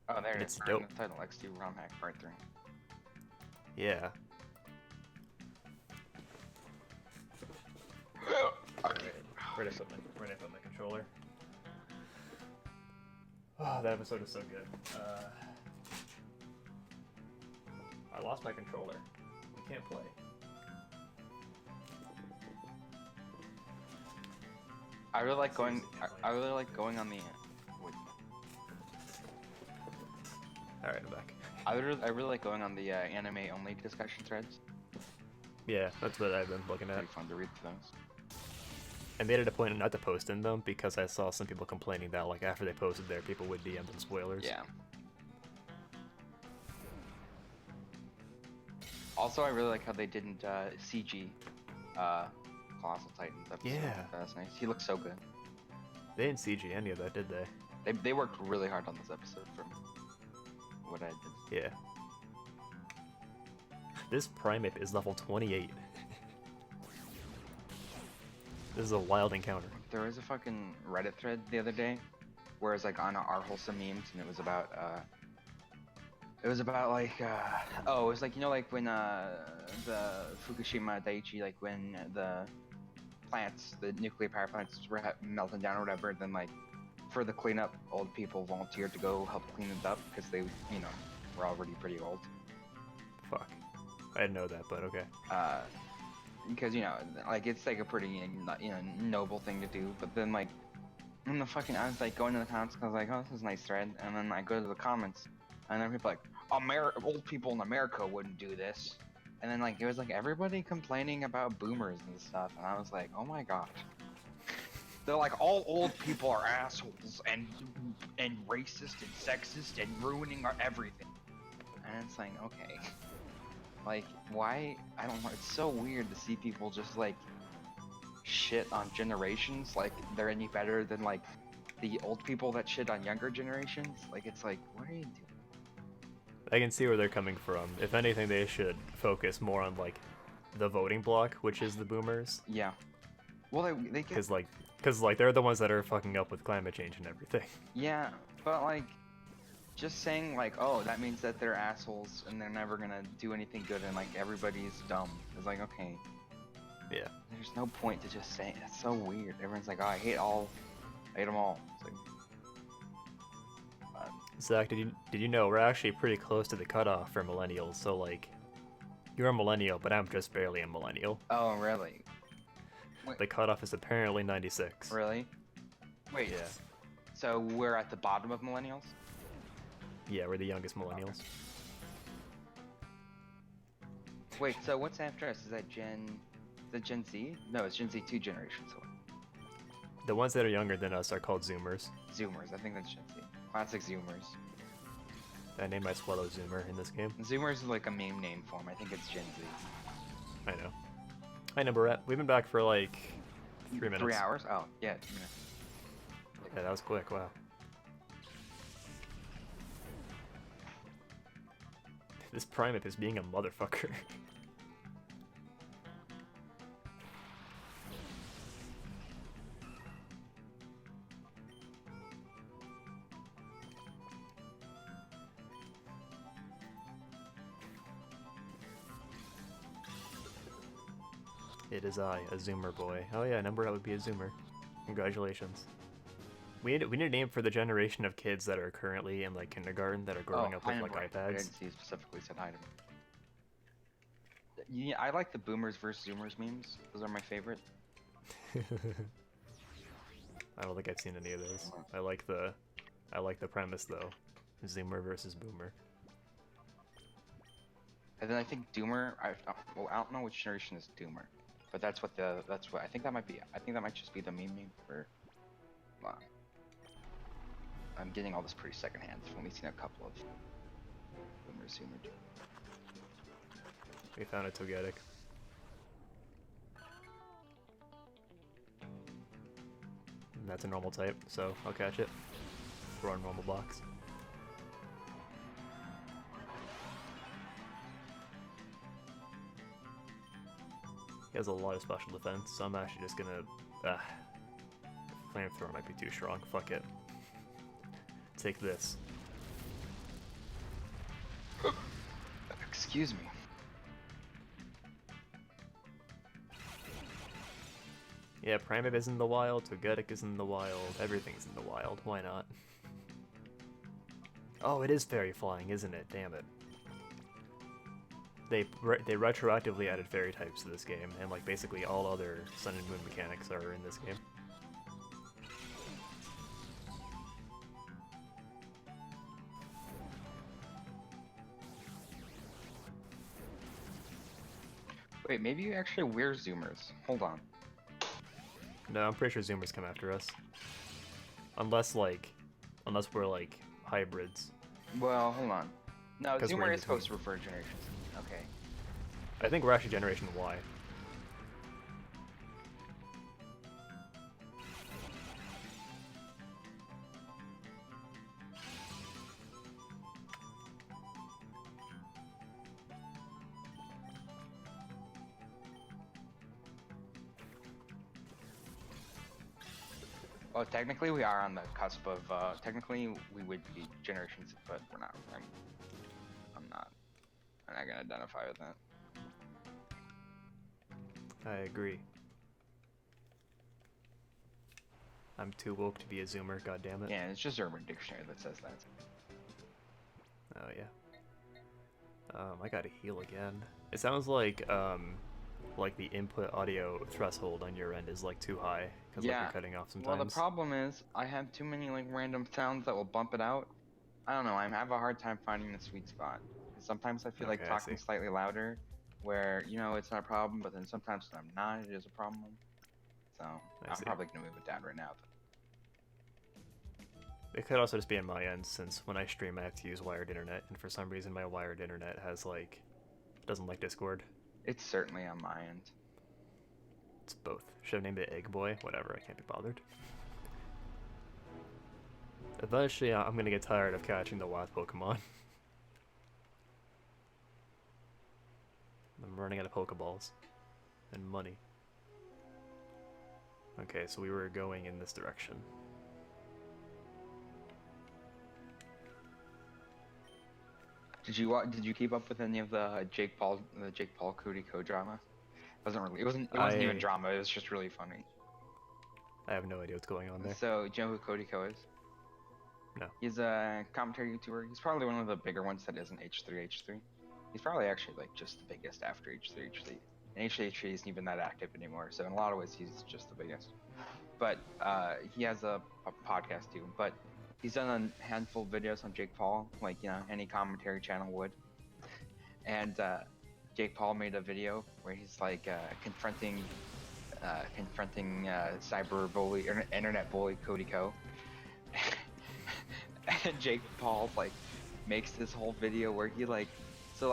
Oh, there and it it's is. Right dope. in the title, XD ROM hack part 3. Yeah. Alright, where did I put my controller? Oh, that episode is so good. I lost my controller. We can't play. I really like going. Seriously, can't I play. really like going on the. Wait, Alright, I'm back. I really like going on the anime only discussion threads. Yeah, that's what I've been looking at. Pretty fun to read through those. I made it a point not to post in them because I saw some people complaining that like after they posted there, people would DM them spoilers. Yeah. Also, I really like how they didn't CG Colossal Titans episode. Yeah. That was nice. He looks so good. They didn't CG any of that, did they? They worked really hard on this episode from what I did. Yeah. This Primate is level 28. This is a wild encounter. There was a fucking Reddit thread the other day where it's like on our wholesome memes, and it was about like oh, it was like, you know, like when the Fukushima Daiichi, like when the plants, the nuclear power plants were melting down or whatever, then like for the cleanup, old people volunteered to go help clean it up because they, you know, were already pretty old. Fuck. I didn't know that, but okay. Because, you know, like it's like a pretty, you know, noble thing to do, but then like in the fucking, I was like going to the comments, I was like, oh, this is a nice thread, and then I go to the comments, and then people like, old people in America wouldn't do this, and then like it was like everybody complaining about boomers and stuff, and I was like, oh my god. They're like, all old people are assholes and racist and sexist and ruining our everything, and it's like, okay, like why? I don't know. It's so weird to see people just like shit on generations like they're any better than like the old people that shit on younger generations. Like it's like, what are you doing? I can see where they're coming from. If anything, they should focus more on like the voting bloc, which is the boomers. Yeah. Well, they get. Cause like they're the ones that are fucking up with climate change and everything. Yeah, but like just saying like, oh, that means that they're assholes and they're never gonna do anything good and like everybody's dumb. It's like, okay. Yeah. There's no point to just saying. It's so weird. Everyone's like, oh, I hate them all. It's like, Zach, did you know we're actually pretty close to the cutoff for millennials? So like, you're a millennial, but I'm just barely a millennial. oh, really? Wait, The cutoff is apparently 96. really? Wait. Yeah. So we're at the bottom of millennials? Yeah, we're the youngest millennials. Wait, so what's after us? Is that Gen Z? No, it's Gen Z 2 generations away. The ones that are younger than us are called Zoomers. Zoomers, I think that's Gen Z. Classic Zoomers. I named my Swallow Zoomer in this game. Zoomers is like a meme name for him. I think it's Gen Z. I know. Hi, Numberette. We've been back for like 3 minutes. 3 hours? Oh, yeah. Yeah, that was quick. Wow. This Primate is being a motherfucker. It is I, a Zoomer boy. Oh yeah, Numberette would be a Zoomer. Congratulations. We need a name for the generation of kids that are currently in like kindergarten that are growing up with like I iPads. didn't see specifically said hi to me. Yeah, I like the Boomers versus Zoomers memes. Those are my favorite. I don't think I've seen any of those. I like the premise though. Zoomer versus Boomer. And then I think Doomer. I don't know which generation is Doomer, but that's what I think that might be. I think that might just be the meme name for. I'm getting all this pretty secondhand. I've only seen a couple of Boomer Zoomer. We found a Togetic. And that's a normal type, so I'll catch it. Throw in normal box. He has a lot of special defense, so I'm actually just gonna... Flamethrower might be too strong. Fuck it. Take this. Excuse me. Yeah, Primeape is in the wild, Togetic is in the wild, everything's in the wild, why not? Oh, it is fairy flying, isn't it? Damn it. They retroactively added fairy types to this game, and like basically all other Sun and Moon mechanics are in this game. Wait, maybe you actually wear Zoomers. Hold on. No, I'm pretty sure Zoomers come after us. Unless we're like hybrids. Well, hold on. No, 'Cause we're Zoomer in is supposed to between. refer to generations. Okay. I think we're actually Generation Y. Well, technically we are on the cusp of, technically we would be generations, but we're not. I'm not gonna identify with that. I agree. I'm too woke to be a Zoomer, goddammit. Yeah, it's just Urban Dictionary that says that. Oh yeah. I gotta heal again. It sounds like the input audio threshold on your end is like too high because like Yeah. you're cutting off sometimes. Well, the problem is I have too many like random sounds that will bump it out. I don't know. I have a hard time finding the sweet spot. Sometimes I feel like Okay, I talking see. slightly louder, where it's not a problem, but then sometimes when I'm not, it is a problem. So I'm see. probably gonna move it down right now. It could also just be on my end since when I stream I have to use wired internet, and for some reason my wired internet has doesn't like Discord. It's certainly on my end. It's both. Should have named it Egg Boy. Whatever, I can't be bothered. Eventually, I'm gonna get tired of catching the wild Pokemon. I'm running out of Pokeballs. And money. Okay, so we were going in this direction. Did you keep up with any of the Jake Paul Cody Co drama? It wasn't even drama. It was just really funny. I have no idea what's going on there. So, do you know who Cody Co is? No. He's a commentary YouTuber. He's probably one of the bigger ones that isn't H3H3. He's probably actually like just the biggest after H3H3. And H3H3 isn't even that active anymore. So in a lot of ways, he's just the biggest. But he has a podcast too. But he's done a handful of videos on Jake Paul, like any commentary channel would. And Jake Paul made a video where he's like confronting cyber bully, internet bully Cody Co. And Jake Paul like makes this whole video where he so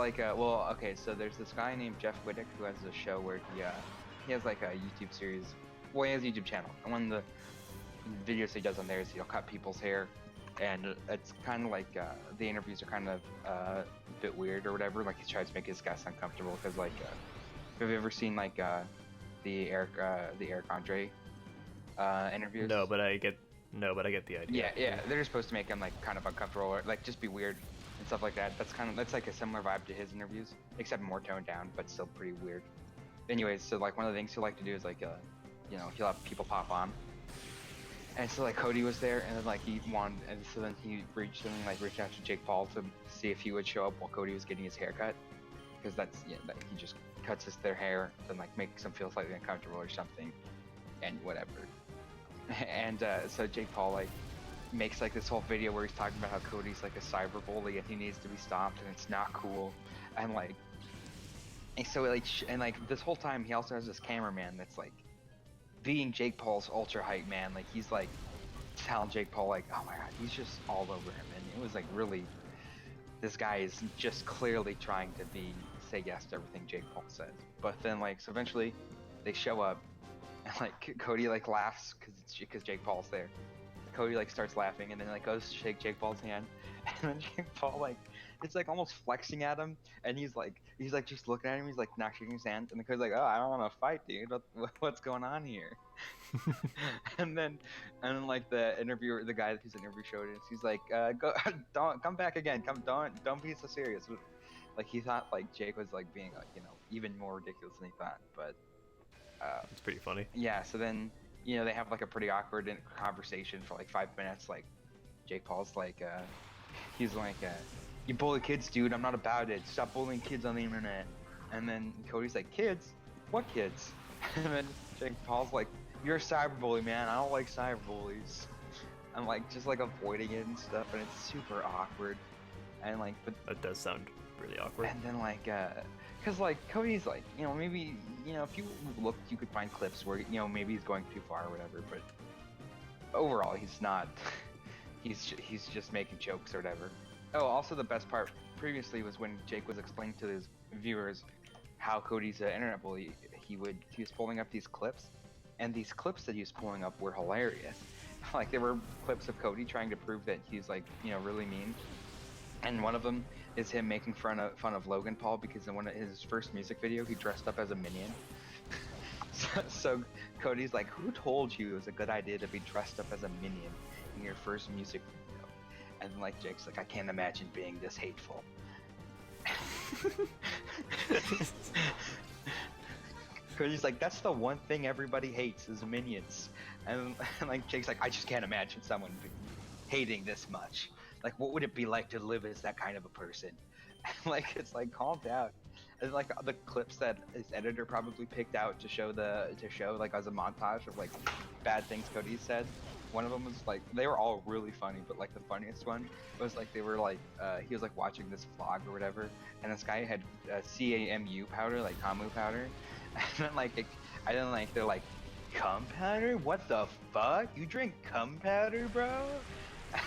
there's this guy named Jeff Wittick who has a show where he has like a YouTube series. Well, he has a YouTube channel, and one of the videos he does on there is he'll cut people's hair, and it's kind of like the interviews are kind of a bit weird or whatever. Like he tries to make his guests uncomfortable because have you ever seen the Eric Andre interviews? No, but I get the idea. Yeah, they're just supposed to make him like kind of uncomfortable or like just be weird and stuff like that. That's like a similar vibe to his interviews, except more toned down, but still pretty weird. Anyways, so like one of the things he'll like to do is he'll have people pop on. And so like Cody was there, and then then he reached out to Jake Paul to see if he would show up while Cody was getting his hair cut, because that he just cuts their hair and like makes them feel slightly uncomfortable or something, and whatever. And so Jake Paul makes this whole video where he's talking about how Cody's like a cyber bully and he needs to be stopped and it's not cool, and this whole time he also has this cameraman that's being Jake Paul's ultra hype man. He's telling Jake Paul oh my god, he's just all over him, and it was really, this guy is just clearly trying to say yes to everything Jake Paul says. But then so eventually they show up, and Cody laughs because Jake Paul's there. Cody starts laughing and then goes to shake Jake Paul's hand, and then Jake Paul it's almost flexing at him, and he's just looking at him. He's not shaking his hand, and then Cody's oh, I don't want to fight, dude. What's going on here? and then the interviewer, the guy whose interview showed us, he's go, don't come back again. Don't be so serious. Like he thought like Jake was like being like, you know, even more ridiculous than he thought. But It's pretty funny. yeah, so then you know they have like a pretty awkward conversation for like 5 minutes. Like Jake Paul's like, he's like, you bully kids, dude. I'm not about it. Stop bullying kids on the internet. And then Cody's like, kids? What kids? And then Jake Paul's like, you're a cyberbully, man. I don't like cyberbullies. I'm like just like avoiding it and stuff, and it's super awkward. And like, but That does sound really awkward. and then like, cause like Cody's like, you know, maybe you know if you looked, you could find clips where you know maybe he's going too far or whatever. But overall, he's not. He's just making jokes or whatever. Oh, also the best part previously was when Jake was explaining to his viewers how Cody's an internet bully. He was pulling up these clips, and these clips that he was pulling up were hilarious. Like there were clips of Cody trying to prove that he's like, you know, really mean. And one of them is him making fun of Logan Paul because in one of his first music video he dressed up as a minion. So Cody's like, who told you it was a good idea to be dressed up as a minion in your first music video? And like Jake's like, I can't imagine being this hateful. Cody's like, that's the one thing everybody hates is minions. And like Jake's like, I just can't imagine someone hating this much. Like, what would it be like to live as that kind of a person? And like, it's like, calm down. And like the clips that his editor probably picked out to show like as a montage of like bad things Cody said. One of them was like, they were all really funny, but like the funniest one was like they were like, he was like watching this vlog or whatever, and this guy had CAMU powder, like Camu powder, and then they're like, cum powder? What the fuck? You drink cum powder, bro?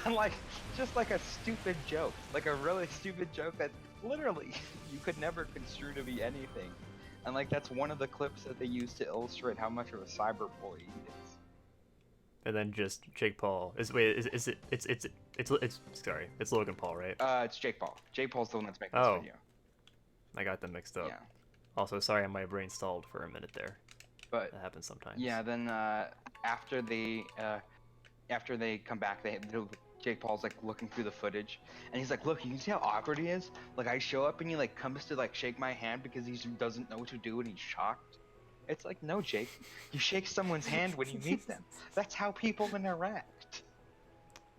And like, just like a stupid joke, like a really stupid joke that literally you could never construe to be anything. And like, that's one of the clips that they use to illustrate how much of a cyberbully he is. And then just Jake Paul. It's sorry, it's Logan Paul, right? It's Jake Paul. Jake Paul's the one that's making this video. I got them mixed up. Yeah. Also, sorry, my brain stalled for a minute there. But that happens sometimes. Yeah. Then after they come back, Jake Paul's like looking through the footage, and he's like, "Look, you can see how awkward he is. Like, I show up and he like comes to like shake my hand because he doesn't know what to do and he's shocked." It's like, no, Jake, you shake someone's hand when you meet them. That's how people interact.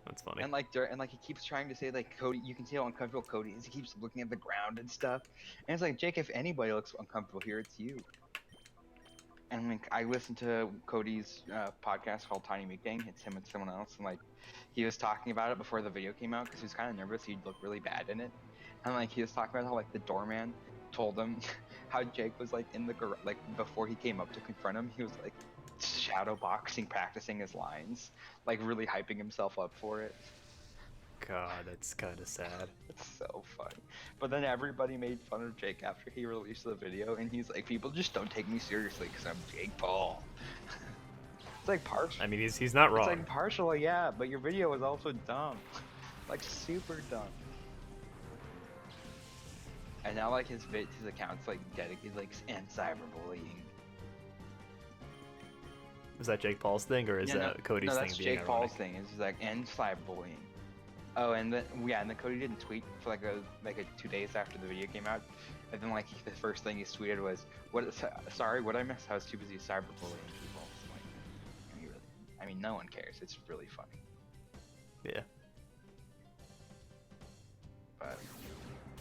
That's funny. And like he keeps trying to say like, Cody, you can see how uncomfortable Cody is. He keeps looking at the ground and stuff. And it's like, Jake, if anybody looks uncomfortable here, it's you. And like, I listened to Cody's podcast called Tiny Meat Gang. It's him and someone else, and like he was talking about it before the video came out because he was kind of nervous he'd look really bad in it. And like he was talking about how like the doorman told him how Jake was like in the like before he came up to confront him, he was like shadow boxing, practicing his lines, like really hyping himself up for it. God, that's kind of sad. It's so funny. But then everybody made fun of Jake after he released the video, and he's like, people just don't take me seriously because I'm Jake Paul. It's like partial. I mean, he's not wrong. It's like partial, yeah, but your video was also dumb. Like super dumb. And now like his account's like dedicated like and cyberbullying. Is that Jake Paul's thing, or is that Cody's thing? No, that's Jake Paul's thing. It's like and cyberbullying. Oh, and then Cody didn't tweet for like 2 days after the video came out, and then like the first thing he tweeted was, Sorry, what I missed? I was too busy cyberbullying people." Like, I mean, no one cares. It's really funny. Yeah. But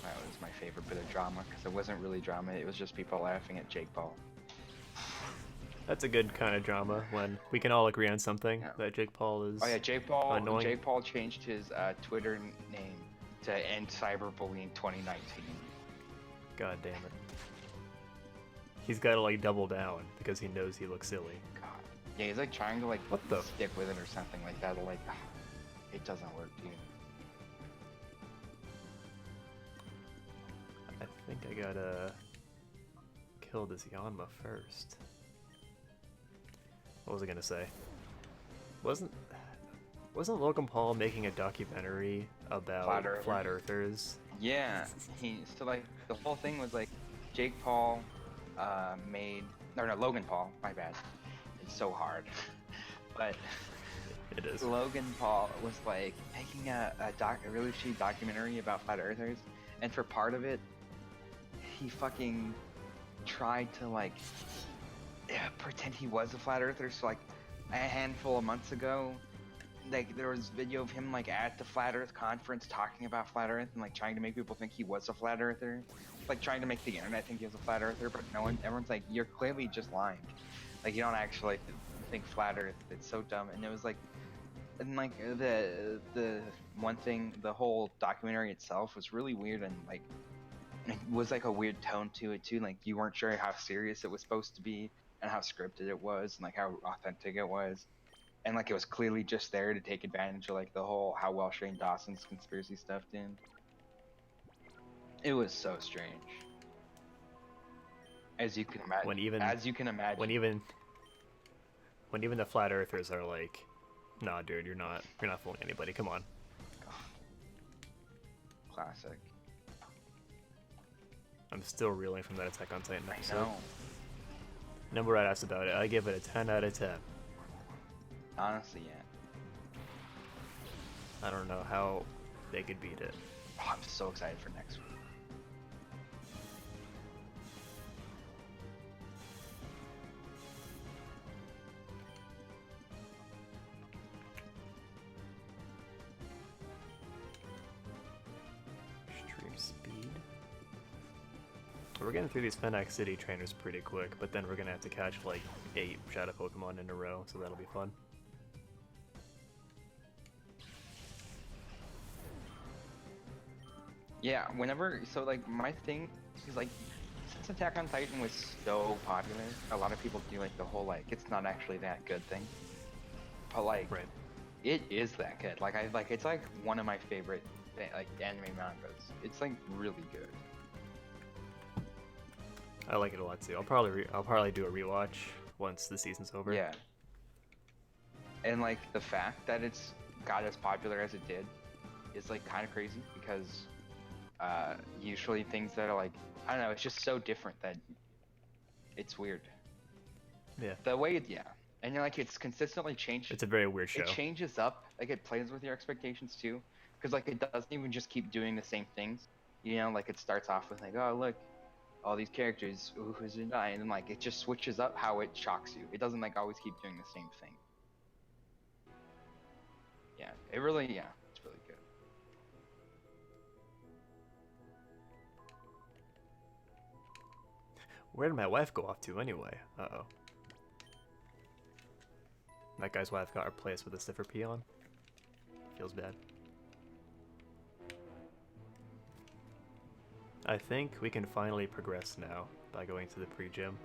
that was my favorite bit of drama because it wasn't really drama. It was just people laughing at Jake Paul. That's a good kind of drama when we can all agree on something that Jake Paul is. Oh yeah, Jake Paul. Annoying. Jake Paul changed his Twitter name to End Cyberbullying 2019. God damn it. He's got to like double down because he knows he looks silly. God. Yeah, he's like trying to like stick with it or something like that. Like, it doesn't work, dude. I think I gotta kill this Yanma first. What was I gonna say? Wasn't Logan Paul making a documentary about flat earthers? Yeah, so like the whole thing was like Jake Paul Logan Paul, my bad. It's so hard. But it is. Logan Paul was like making a really shitty documentary about flat earthers, and for part of it, he fucking tried to like pretend he was a flat earther. So like a handful of months ago, like there was video of him like at the flat earth conference talking about flat earth and like trying to make people think he was a flat earther, like trying to make the internet think he was a flat earther, but no one, everyone's like, you're clearly just lying, like you don't actually think flat earth. It's so dumb. And it was like, and like the one thing, the whole documentary itself was really weird, and like it was like a weird tone to it too. Like you weren't sure how serious it was supposed to be and how scripted it was and like how authentic it was. And like it was clearly just there to take advantage of like the whole how well Shane Dawson's conspiracy stuff did. It was so strange. As you can imagine. when even the flat earthers are like, nah dude, you're not fooling anybody, come on. Classic. I'm still reeling from that Attack on Titan episode. I know. Number I asked about it, I give it a 10 out of 10. Honestly, yeah. I don't know how they could beat it. Oh, I'm so excited for next week. Stream speed. We're getting through these Fennec City trainers pretty quick, but then we're gonna have to catch like 8 Shadow Pokemon in a row, so that'll be fun. Yeah, whenever, so like my thing is like, since Attack on Titan was so popular, a lot of people do like the whole like, it's not actually that good thing. But like, Right. it is that good. Like it's like one of my favorite like anime mangas. It's like really good. I like it a lot too. I'll probably do a rewatch once the season's over. Yeah. And like the fact that it's got as popular as it did is like kind of crazy, because usually things that are like, I don't know, it's just so different that it's weird. Yeah. The way it, yeah. And like it's consistently changed. It's a very weird show. It changes up, like it plays with your expectations too, because like it doesn't even just keep doing the same things. You know, like it starts off with like, oh look, all these characters, ooh, who's gonna die, and then like it just switches up how it shocks you. It doesn't like always keep doing the same thing. Yeah, it really, yeah, it's really good. Where did my wife go off to anyway? Uh-oh. That guy's wife got replaced with a stiffer peon. Feels bad. I think we can finally progress now by going to the pre-gym.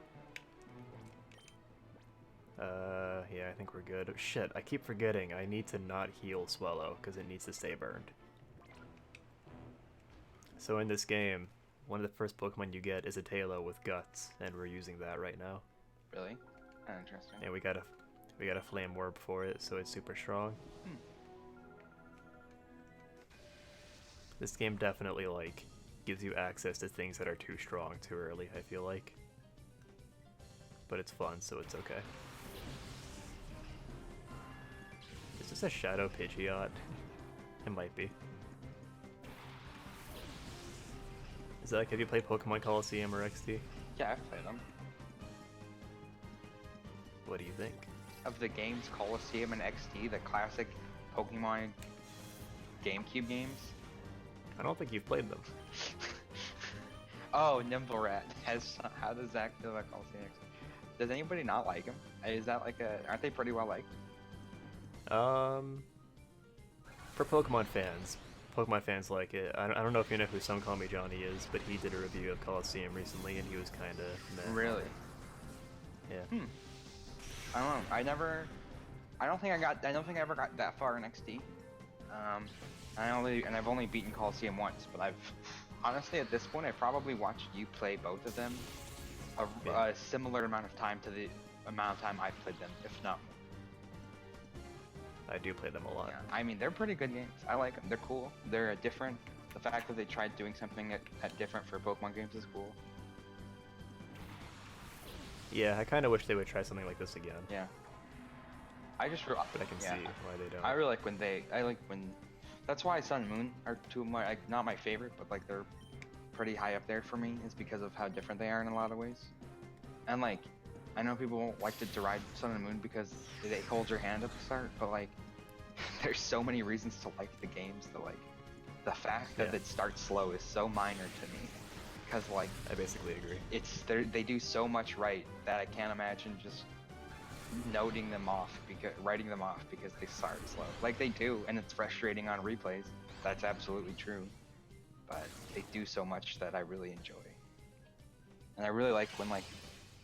Yeah, I think we're good. Oh, shit, I keep forgetting. I need to not heal Swallow, because it needs to stay burned. So in this game, one of the first Pokemon you get is a Tailo with Guts, and we're using that right now. Really? Interesting. And we got a Flame Orb for it, so it's super strong. This game definitely, like, gives you access to things that are too strong too early, I feel like. But it's fun, so it's okay. Is this a Shadow Pidgeot? It might be. Zach, have you played Pokemon Coliseum or XD? Yeah, I've played them. What do you think? Of the games Coliseum and XD, the classic Pokemon GameCube games. I don't think you've played them. Oh, Nimble Rat. How does Zach feel about Coliseum XD? Does anybody not like him? Is that like aren't they pretty well liked? For Pokemon fans like it. I don't know if you know who Some Call Me Johnny is, but he did a review of Coliseum recently, and he was kind of meh. Really? Yeah. I don't know. I don't think I ever got that far in XD. I've only beaten Coliseum once, but I've honestly at this point I probably watched you play both of them a similar amount of time to the amount of time I've played them, if not more. I do play them a lot. Yeah, I mean they're pretty good games. I like them. They're cool. They're different. The fact that they tried doing something that different for Pokemon games is cool. Yeah, I kind of wish they would try something like this again. Yeah. But I can see why they don't. I really like when that's why Sun and Moon are two of my, like, not my favorite, but like they're pretty high up there for me is because of how different they are in a lot of ways. And like, I know people like to deride Sun and Moon because they hold your hand at the start, but like, there's so many reasons to like the games that like, the fact that it starts slow is so minor to me. Because like, I basically agree. They do so much right that I can't imagine just writing them off because they start slow. Like they do, and it's frustrating on replays. That's absolutely true. But they do so much that I really enjoy. And I really like when like,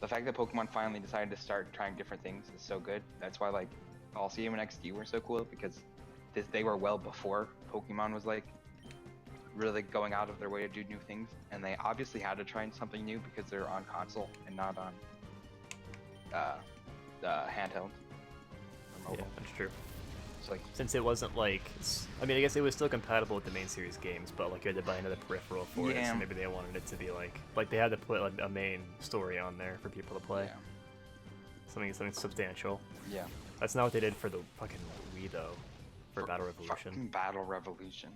the fact that Pokemon finally decided to start trying different things is so good. That's why like, Colosseum and XD were so cool, because they were well before Pokemon was like, really going out of their way to do new things, and they obviously had to try something new because they're on console and not on handheld or mobile. Yeah, that's true. It's like, since it wasn't like, I mean, I guess it was still compatible with the main series games, but like you had to buy another peripheral for it, so maybe they wanted it to be like they had to put like a main story on there for people to play. Yeah. Something substantial. Yeah. That's not what they did for the fucking Wii though, for Battle Revolution. Fucking Battle Revolution.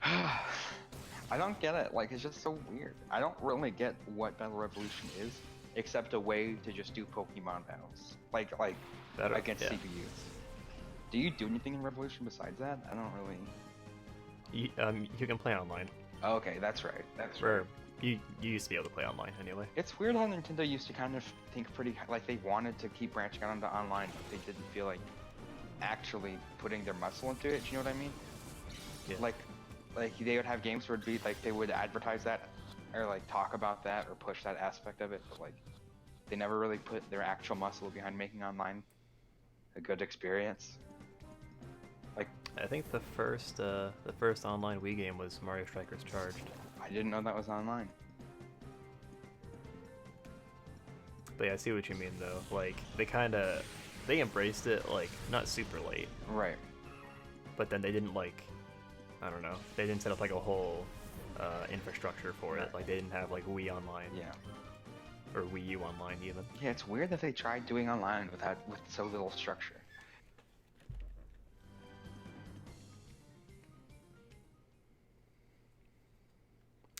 I don't get it. Like, it's just so weird. I don't really get what Battle Revolution is, except a way to just do Pokemon battles, like against CPUs. Do you do anything in Revolution besides that? I don't really. You can play online. Oh, okay, that's right. That's right. You used to be able to play online anyway. It's weird how Nintendo used to kind of think pretty like they wanted to keep branching out into online, but they didn't feel like actually putting their muscle into it. Do you know what I mean? Yeah. Like they would have games where it'd be like they would advertise that or like talk about that or push that aspect of it, but like they never really put their actual muscle behind making online a good experience. Like, I think the first online Wii game was Mario Strikers Charged. I didn't know that was online. But yeah, I see what you mean though. Like they embraced it like not super late. Right. But then they didn't like, I don't know, they didn't set up like a whole infrastructure for it. Like they didn't have like Wii Online. Yeah. Or Wii U Online even. Yeah, it's weird that they tried doing online with so little structure.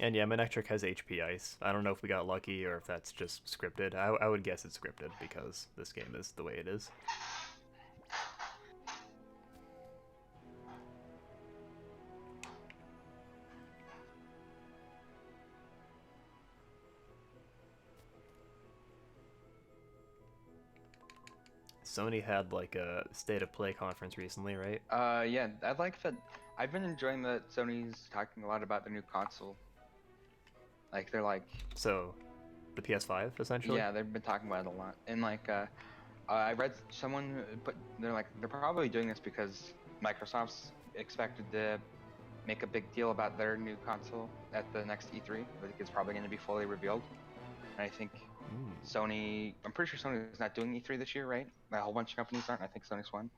And yeah, Manectric has HP Ice. I don't know if we got lucky or if that's just scripted. I would guess it's scripted because this game is the way it is. Sony had like a State of Play conference recently, right? Yeah, I like that. I've been enjoying that Sony's talking a lot about the new console. Like they're like, so the PS5 essentially. Yeah, they've been talking about it a lot. And like I read someone put, they're probably doing this because Microsoft's expected to make a big deal about their new console at the next E3. I think it's probably going to be fully revealed. And I think Sony, I'm pretty sure Sony is not doing E3 this year, right? A whole bunch of companies aren't. I think Sony's one.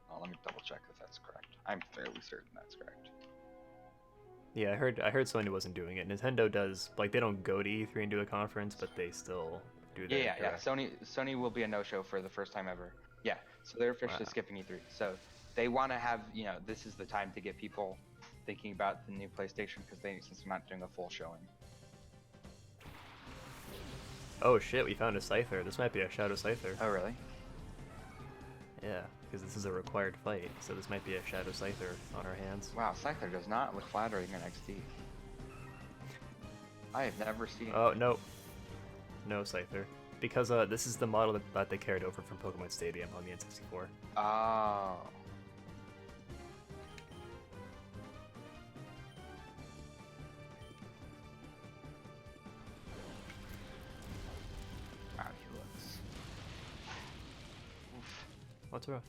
Oh, let me double check if that's correct. I'm fairly certain that's correct. Yeah, I heard Sony wasn't doing it. Nintendo does, like, they don't go to E3 and do a conference, but they still do that. Yeah. Sony will be a no-show for the first time ever. Yeah, so they're officially skipping E3. So they want to have, this is the time to get people thinking about the new PlayStation because since they're not doing a full showing. Oh shit, we found a Scyther. This might be a Shadow Scyther. Oh really? Yeah, because this is a required fight, so this might be a Shadow Scyther on our hands. Wow, Scyther does not look flattering in XD. I have never seen... Oh, no. No Scyther. Because this is the model that they carried over from Pokemon Stadium on the N64. Oh. Wow, he looks... Oof. What's wrong?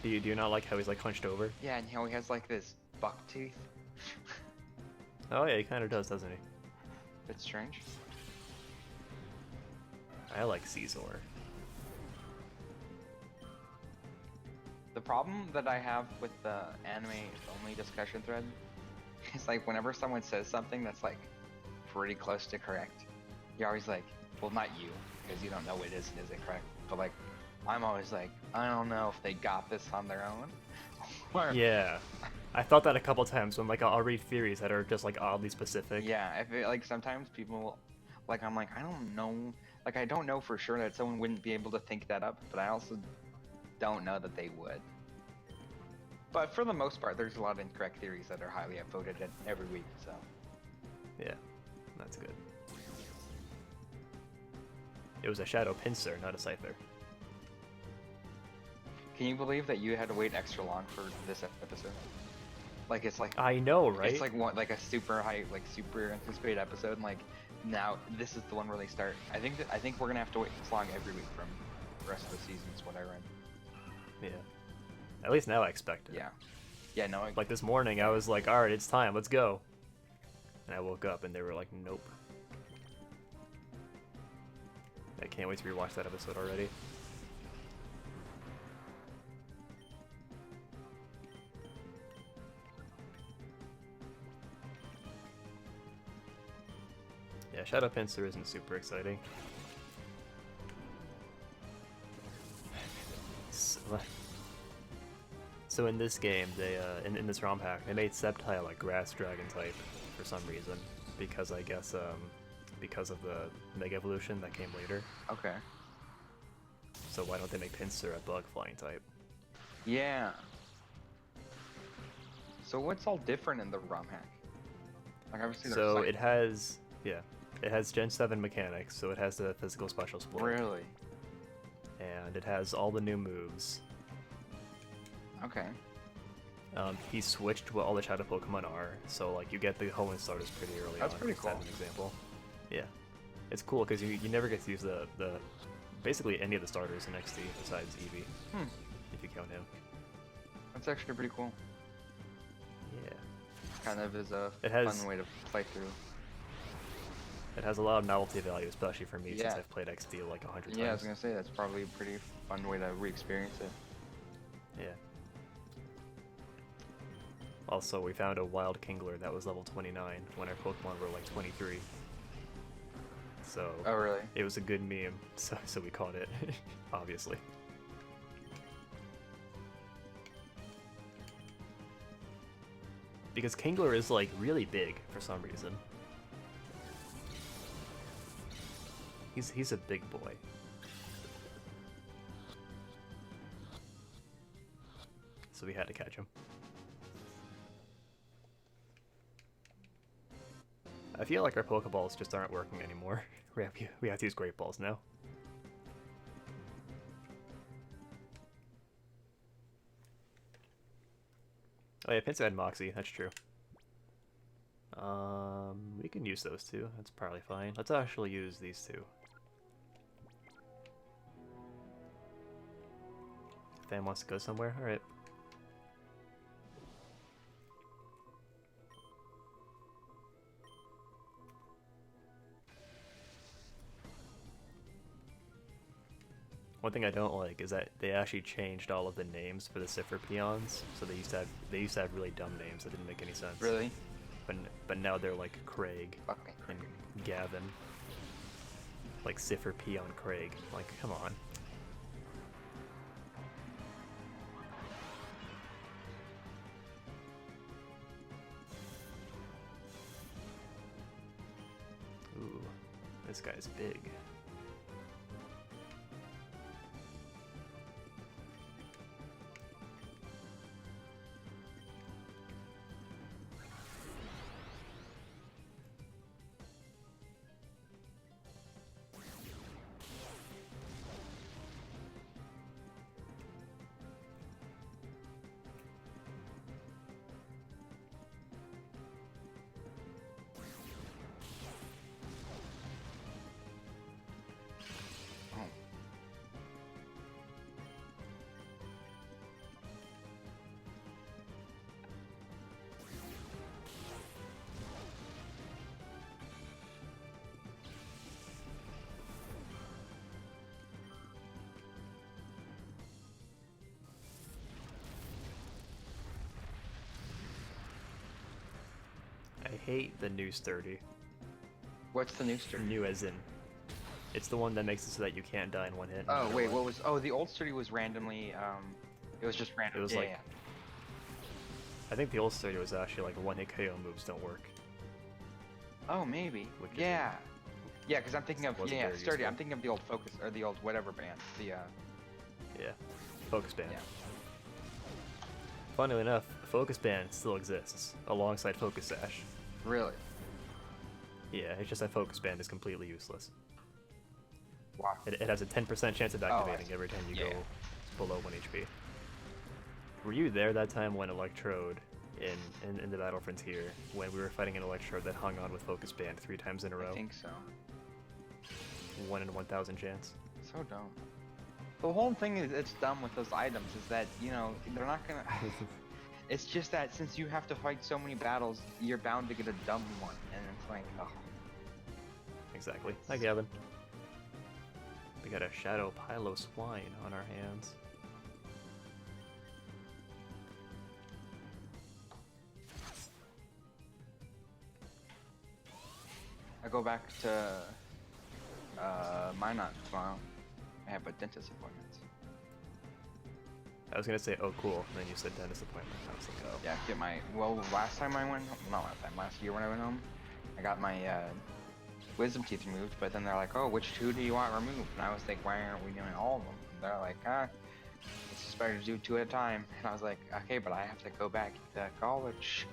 Do you not like how he's like hunched over? Yeah, and how he has like this buck teeth. Oh yeah, he kind of does, doesn't he? Bit strange. I like Caesar. The problem that I have with the anime-only discussion thread is like whenever someone says something that's like pretty close to correct, you're always like, well, not you, because you don't know it is and isn't correct, but like, I'm always like, I don't know if they got this on their own. Yeah. I thought that a couple times when like I'll read theories that are just like oddly specific. Yeah, I feel like sometimes people, like I'm like, I don't know, like I don't know for sure that someone wouldn't be able to think that up, but I also don't know that they would. But for the most part, there's a lot of incorrect theories that are highly upvoted every week, so. Yeah, that's good. It was a shadow pincer, not a scyther. Can you believe that you had to wait extra long for this episode? Like it's like I know, right? it's like one like a super high, like super anticipated episode. And like now this is the one where they start. I think we're gonna have to wait this long every week from the rest of the seasons, what I read. Yeah. At least now I expect it. Yeah. Yeah. No. Like this morning, I was like, all right, it's time, let's go. And I woke up and they were like, nope. I can't wait to rewatch that episode already. Yeah, Shadow Pincer isn't super exciting. So in this game, they in this ROM hack, they made Sceptile like Grass Dragon type for some reason, because I guess because of the Mega Evolution that came later. Okay. So why don't they make Pincer a Bug Flying type? Yeah. So what's all different in the ROM hack? Like obviously there's So it has it has Gen 7 mechanics, so it has the physical special split. Really? And it has all the new moves. Okay. He switched what all the Shadow Pokemon are, so like you get the Hoenn starters pretty early That's on. pretty cool. As an example. Yeah. It's cool because you never get to use the basically any of the starters in NeXt besides Eevee. If you count him. That's actually pretty cool. Yeah. Kind of is a has- fun way to play through. It has a lot of novelty value, especially for me since Yeah. I've played XD like 100 times. Yeah, I was gonna say that's probably a pretty fun way to re-experience it. Yeah. Also, we found a wild Kingler that was level 29 when our Pokemon were like 23. So Oh really? it was a good meme, so we caught it, obviously. Because Kingler is like really big for some reason. He's a big boy. So we had to catch him. I feel like our Pokeballs just aren't working anymore. We have to use Great Balls now. Oh yeah, Pinsir had Moxie, that's true. We can use those two, that's probably fine. Let's actually use these two. Fan wants to go somewhere? Alright. One thing I don't like is that they actually changed all of the names for the Cipher peons. So they used to have really dumb names that didn't make any sense. Really? But now they're like Craig Okay. and Gavin. Like Cipher peon Craig. Like, come on. Ooh, this guy's big. I hate the new sturdy. What's the new sturdy? New as in. It's the one that makes it so that you can't die in one hit. Oh wait, what was? Oh, the old sturdy was randomly. It was just random. It was yeah, like- yeah. I think the old story was actually like one-hit KO moves don't work. Oh, maybe. Which is Yeah. Yeah, because I'm thinking of wasn't yeah, very sturdy. useful. I'm thinking of the old focus or the old whatever band. The Yeah, focus band. yeah. Funnily enough, focus band still exists alongside focus sash. Really? Yeah, it's just that focus band is completely useless. Wow. It has a 10% chance of activating every time you go below 1 HP. Were you there that time when Electrode in the Battle Frontier, when we were fighting an Electrode that hung on with focus band 3 times in a row? I think so. 1 in 1,000 chance. So dumb. The whole thing is it's dumb with those items is that, you know, they're not gonna... It's just that since you have to fight so many battles, you're bound to get a dumb one, and it's like, oh. Exactly. Hi, Gavin. We got a Shadow Pylo Swine on our hands. I go back to Minot tomorrow. I have a dentist appointment. I was gonna say, oh cool, and then you said dentist appointment. I was like, oh. Yeah, get my, well, last time I went home, not last time, last year when I went home, I got my wisdom teeth removed, but then they're like, oh, which two do you want removed? And I was like, why aren't we doing all of them? And they're like, it's just better to do 2 at a time. And I was like, okay, but I have to go back to college.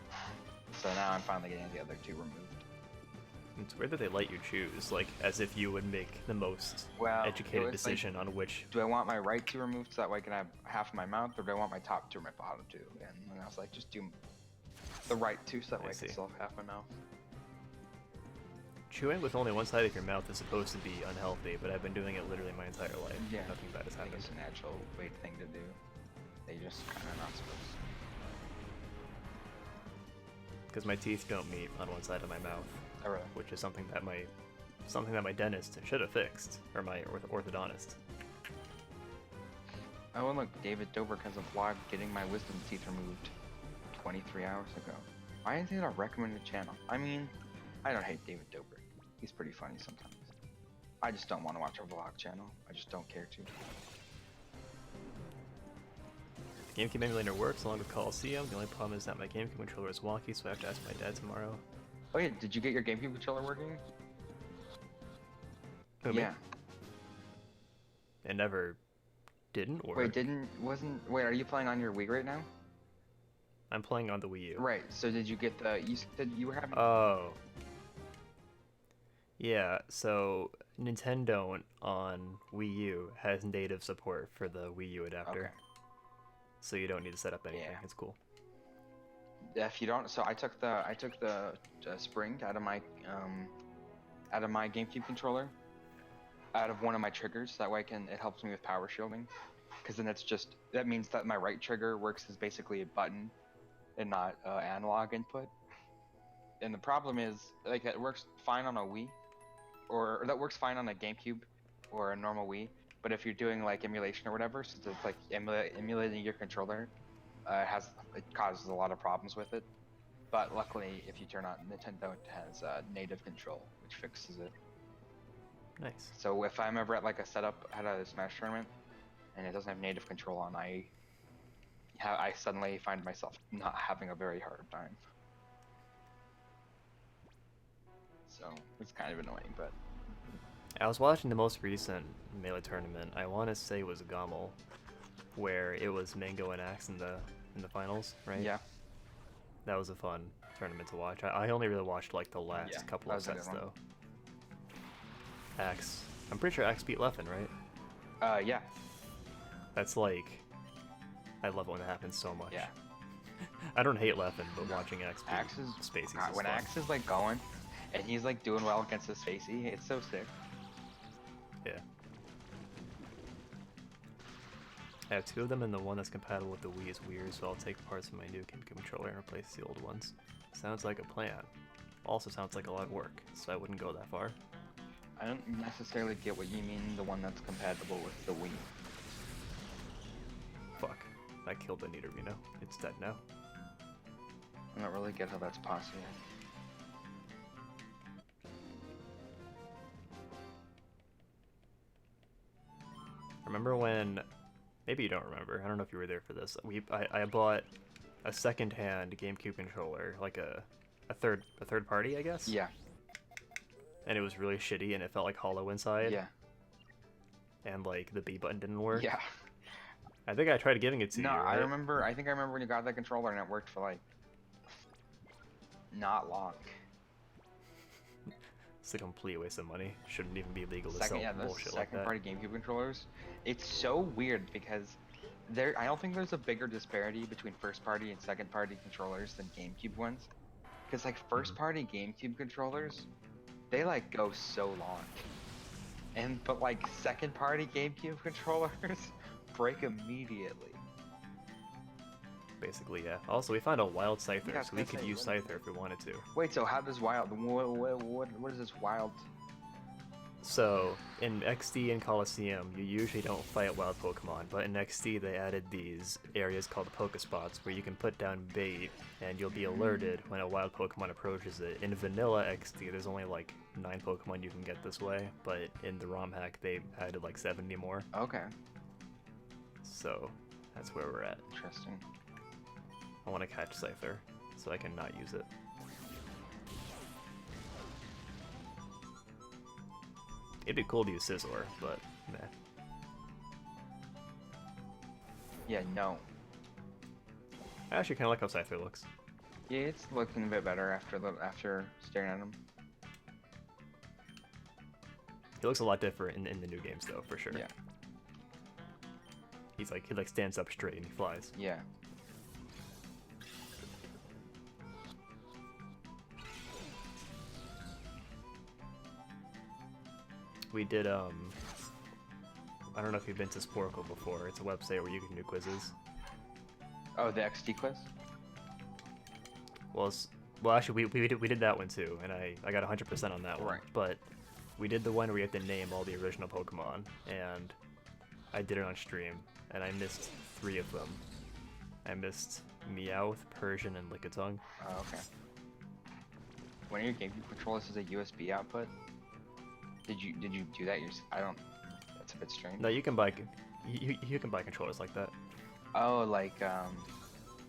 So now I'm finally getting the other 2 removed. It's weird that they let you choose, like, as if you would make the most educated decision on which... Do I want my right 2 removed so that way I can have half of my mouth, or do I want my top 2 or my bottom 2? And I was like, just do the right 2 so that way I can still have half my mouth. Chewing with only one side of your mouth is supposed to be unhealthy, but I've been doing it literally my entire life. Yeah, nothing bad has happened. It's a natural weight thing to do. They just kind of not supposed to. Because my teeth don't meet on one side of my mouth. Oh, really? Which is something that my dentist should have fixed, or my orthodontist. Oh, and look, David Dobrik has a vlog getting my wisdom teeth removed 23 hours ago. Why is it a recommended channel? I mean, I don't hate David Dobrik. He's pretty funny sometimes. I just don't want to watch a vlog channel. I just don't care to. The GameCube emulator works along with Coliseum. The only problem is that my GameCube controller is wonky, so I have to ask my dad tomorrow. Oh yeah, did you get your GameCube controller working? Who, me? It never didn't work. Wait, wait, are you playing on your Wii right now? I'm playing on the Wii U. Right, so did you get you said you were having... Oh. Yeah, so Nintendo on Wii U has native support for the Wii U adapter. Okay. So you don't need to set up anything. Yeah. It's cool. If you don't, so I took the spring out of my GameCube controller, out of one of my triggers. So that way it helps me with power shielding, because then that means that my right trigger works as basically a button and not analog input. And the problem is, like, it works fine on a Wii, or that works fine on a GameCube or a normal Wii. But if you're doing like emulation or whatever, so it's like emulating your controller, it causes a lot of problems with it. But luckily, if you turn on Nintendo, it has native control, which fixes it. Nice. So if I'm ever at like a setup at a Smash tournament, and it doesn't have native control on, I suddenly find myself not having a very hard time. So it's kind of annoying, but. I was watching the most recent Melee tournament. I want to say it was Gommel, where it was Mango and Axe in the finals, right? Yeah. That was a fun tournament to watch. I only really watched like the last couple of sets though. Axe. I'm pretty sure Axe beat Leffen, right? Yeah. That's like, I love it when it happens so much. Yeah. I don't hate Leffen, but watching Axe beat Spaceys is when fun. Axe is like going, and he's like doing well against the Spacey, it's so sick. Yeah. I have 2 of them, and the one that's compatible with the Wii is weird, so I'll take parts of my new GameCube controller and replace the old ones. Sounds like a plan. Also sounds like a lot of work, so I wouldn't go that far. I don't necessarily get what you mean, the one that's compatible with the Wii. Fuck. I killed the Nidorino. It's dead now. I don't really get how that's possible. Remember when... Maybe you don't remember. I don't know if you were there for this. I bought a second-hand GameCube controller, like a third party, I guess. Yeah. And it was really shitty, and it felt like hollow inside. Yeah. And like the B button didn't work. Yeah. I think I tried giving it to you. No, Right? I think I remember when you got that controller and it worked for like not long. It's a complete waste of money. Shouldn't even be legal to Second, sell yeah, those bullshit like that. second-party GameCube controllers. It's so weird because I don't think there's a bigger disparity between first-party and second-party controllers than GameCube ones. Because like first-party GameCube controllers, they like go so long, but like second-party GameCube controllers break immediately. Basically, yeah. Also, we found a wild Scyther, Yeah, so we could use Scyther if we wanted to. Wait, so how does wild? What is this wild? So, in XD and Coliseum, you usually don't fight wild Pokemon, but in XD they added these areas called Pokespots where you can put down bait and you'll be alerted when a wild Pokemon approaches it. In vanilla XD, there's only like 9 Pokemon you can get this way, but in the ROM hack they added like 70 more. Okay. So, that's where we're at. Interesting. I want to catch Scyther, so I can not use it. It'd be cool to use Scizor, but meh. Yeah, no. I actually kind of like how Scyther looks. Yeah, it's looking a bit better after staring at him. He looks a lot different in the new games, though, for sure. Yeah. He stands up straight and he flies. Yeah. We did, I don't know if you've been to Sporkle before. It's a website where you can do quizzes. Oh, the XD quiz? Well, actually, we did that one too, and I got 100% on that one. Right. But we did the one where you have to name all the original Pokemon, and I did it on stream, and I missed 3 of them. I missed Meowth, Persian, and Lickitung. Oh, okay. One of your GameCube controllers is a USB output? Did you do that yourself? I don't. That's a bit strange. No, you can buy you can buy controllers like that. Oh, like I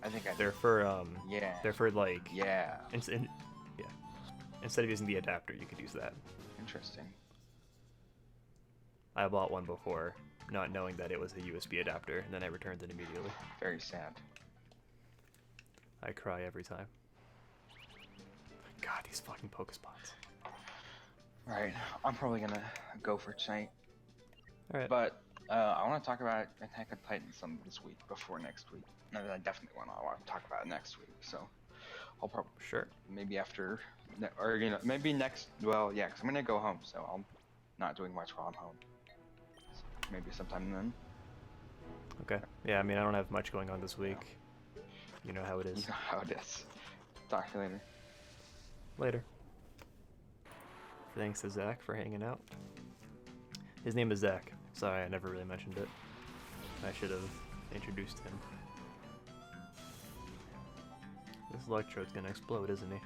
think They're for yeah. They're for like Yeah. Yeah. Instead of using the adapter, you could use that. Interesting. I bought one before, not knowing that it was a USB adapter, and then I returned it immediately. Very sad. I cry every time. God, these fucking Pokespots. Alright, I'm probably gonna go for tonight. Alright. But I want to talk about Attack on Titan some this week before next week. No, I definitely want to talk about it next week. So I'll probably maybe after, or maybe next. Well, yeah, because I'm gonna go home, so I'm not doing much while I'm home. So maybe sometime then. Okay. Yeah, I mean, I don't have much going on this week. You know how it is. You know how it is. Talk to you later. Later. Thanks to Zach for hanging out. His name is Zach. Sorry, I never really mentioned it. I should have introduced him. This electrode's gonna explode, isn't he?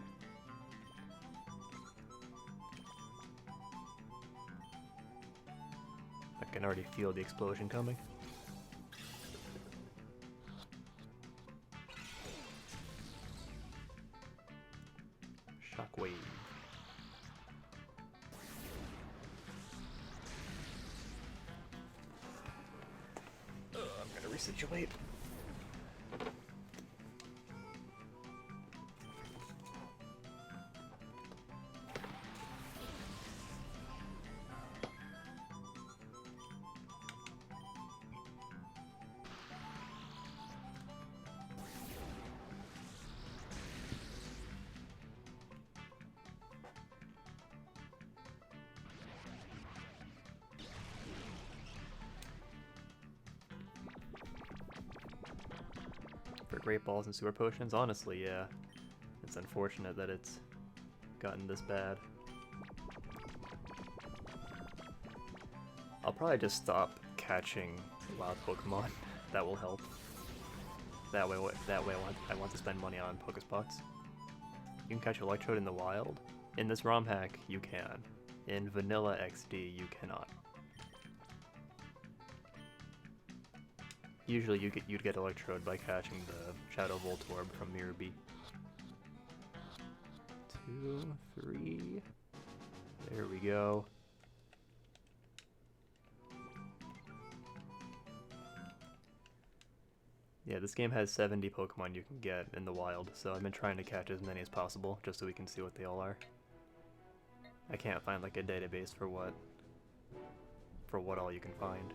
I can already feel the explosion coming. Shockwave. I'm gonna resituate. For Great Balls and Sewer Potions? Honestly, yeah. It's unfortunate that it's gotten this bad. I'll probably just stop catching wild Pokemon. That will help. That way I want to spend money on Pokespots. You can catch Electrode in the wild. In this ROM hack, you can. In Vanilla XD, you cannot. Usually you'd get Electrode by catching the Shadow Voltorb from Mirror B. 2, 3. There we go. Yeah, this game has 70 Pokemon you can get in the wild, so I've been trying to catch as many as possible, just so we can see what they all are. I can't find like a database for what all you can find.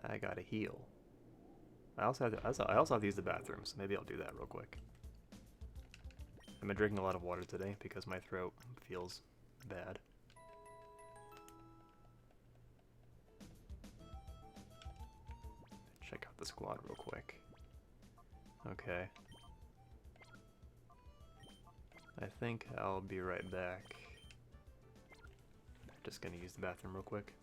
I gotta heal. I also have to use the bathroom, so maybe I'll do that real quick. I've been drinking a lot of water today because my throat feels bad. Check out the squad real quick. Okay. I think I'll be right back. Just gonna use the bathroom real quick.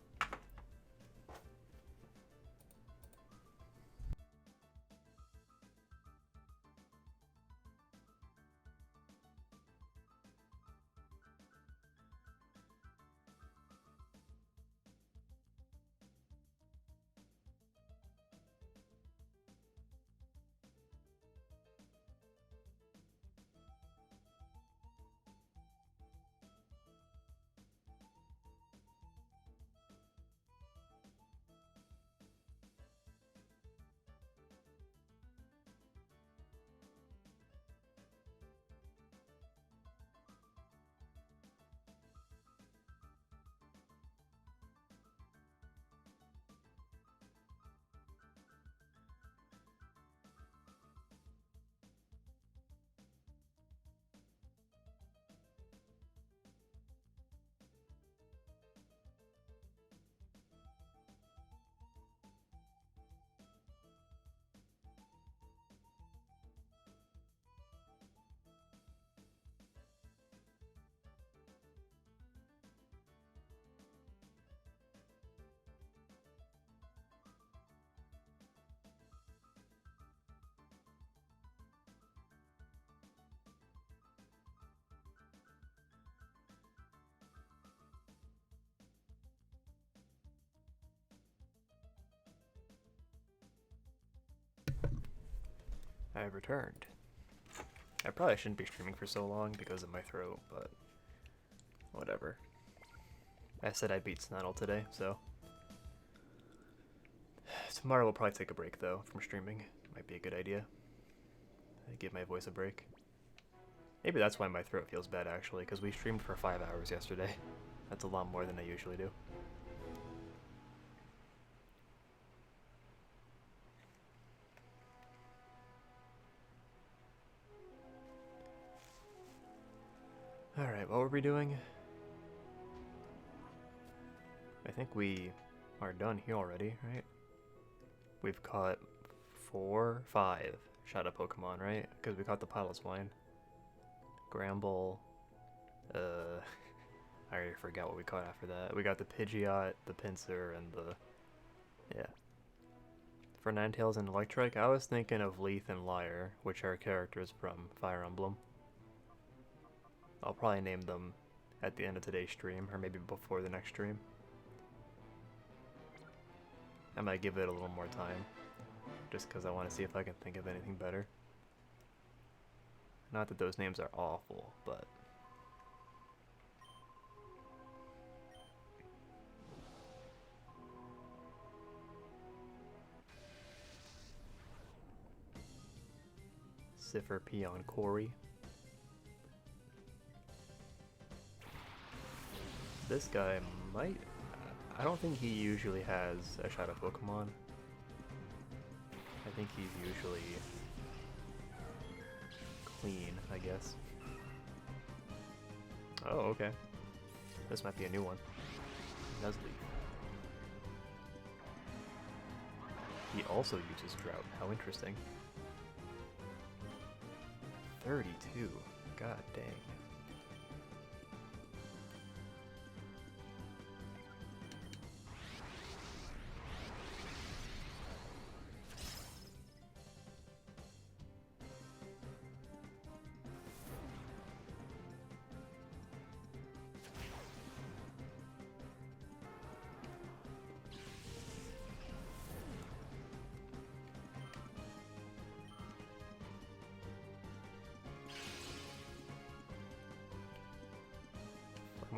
I have returned. I probably shouldn't be streaming for so long because of my throat, but whatever. I said I beat Snattle today, so tomorrow we'll probably take a break though from streaming. Might be a good idea. Give my voice a break. Maybe that's why my throat feels bad actually, because we streamed for 5 hours yesterday. That's a lot more than I usually do. Alright, what were we doing? I think we are done here already, right? We've caught 5 Shadow Pokemon, right? Because we caught the Piloswine. Gramble. I already forgot what we caught after that. We got the Pidgeot, the Pinsir, and the... yeah. For Ninetales and Electrike, I was thinking of Leaf and Lyre, which are characters from Fire Emblem. I'll probably name them at the end of today's stream, or maybe before the next stream. I might give it a little more time, just because I want to see if I can think of anything better. Not that those names are awful, but... Cipher Peon Corey. This guy might... I don't think he usually has a Shadow Pokemon. I think he's usually clean, I guess. Oh, okay. This might be a new one. Nuzleaf. He also uses Drought. How interesting. 32. God dang.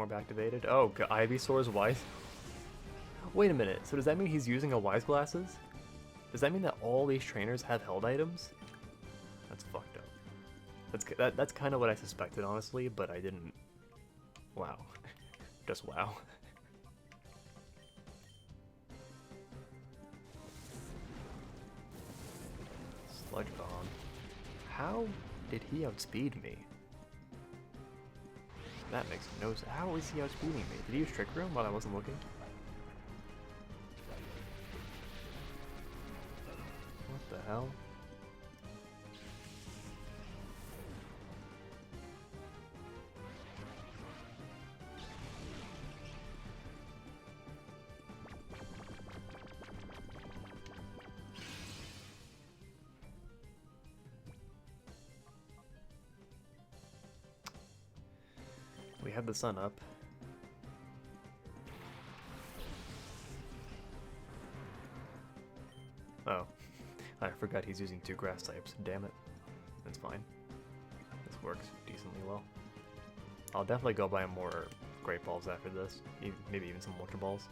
Orb activated. Oh, Ivysaur's wise. Wait a minute. So does that mean he's using a wise glasses? Does that mean that all these trainers have held items? That's fucked up. That's kind of what I suspected, honestly, but I didn't. Wow. Just wow. Sludge Bomb. How did he outspeed me? That makes no sense. How is he outspeeding me? Did he use Trick Room while I wasn't looking? What the hell? We have the sun up. Oh, I forgot he's using 2 grass types. Damn it. That's fine. This works decently well. I'll definitely go buy more Great Balls after this. Maybe even some Ultra Balls.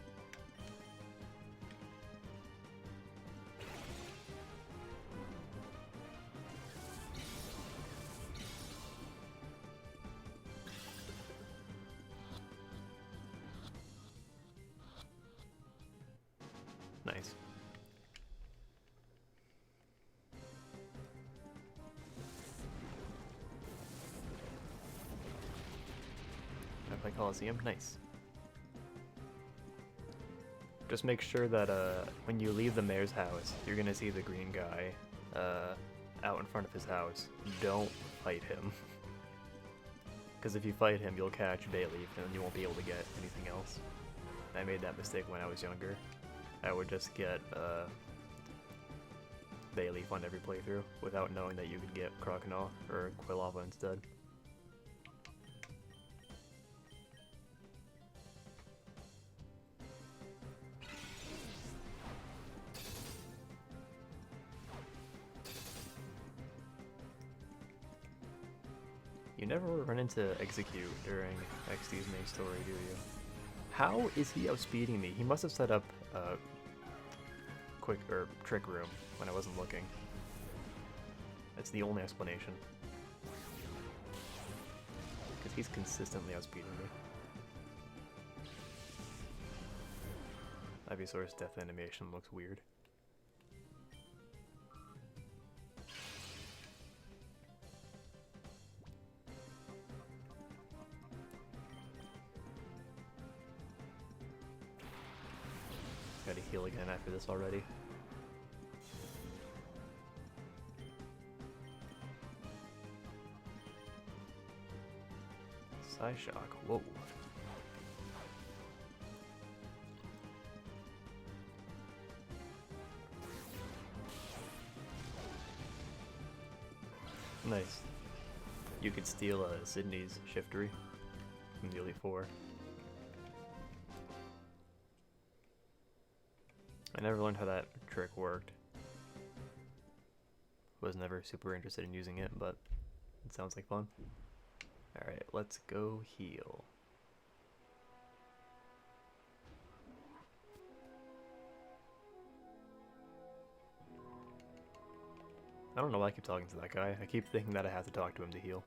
Nice. I play Coliseum? Nice. Just make sure that when you leave the mayor's house, you're gonna see the green guy out in front of his house. Don't fight him. Because if you fight him, you'll catch Bayleaf and you won't be able to get anything else. I made that mistake when I was younger. I would just get Bayleaf on every playthrough without knowing that you could get Croconaw or Quilava instead. You never run into Execute during XD's main story, do you? How is he outspeeding me? He must have set up Trick Room when I wasn't looking. That's the only explanation. Because he's consistently outspeeding me. Ivysaur's death animation looks weird. Gotta heal again after this already. Psyshock, whoa. Nice. You could steal Sydney's Shiftery from the Elite Four. I never learned how that trick worked. Was never super interested in using it, but it sounds like fun. Alright, let's go heal. I don't know why I keep talking to that guy. I keep thinking that I have to talk to him to heal.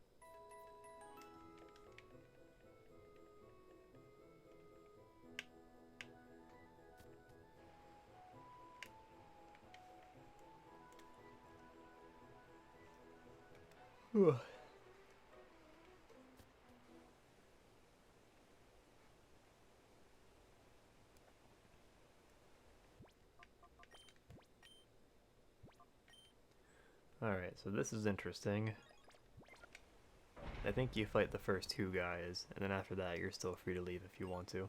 Alright, so this is interesting. I think you fight the first 2 guys, and then after that you're still free to leave if you want to.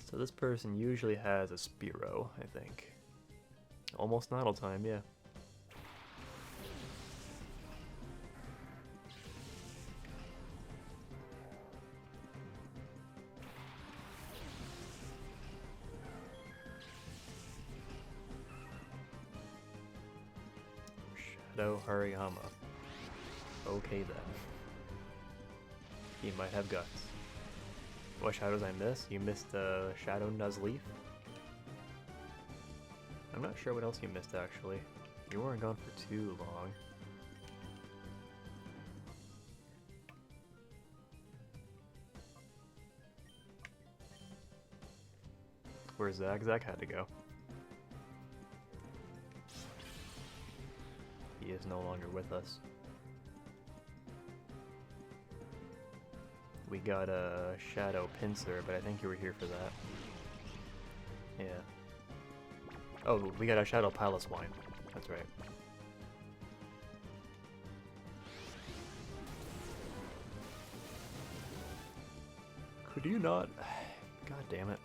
So this person usually has a Spearow, I think. Almost Snattle time, yeah. Shadow Hariyama. Okay then. He might have guts. What shadows I missed? You missed Shadow Nuzleaf. I'm not sure what else you missed actually. You weren't gone for too long. Where's Zach? Zach had to go. He is no longer with us. We got a Shadow Pinsir, but I think you were here for that. Yeah. Oh, we got a Shadow Piloswine. That's right. Could you not? God damn it.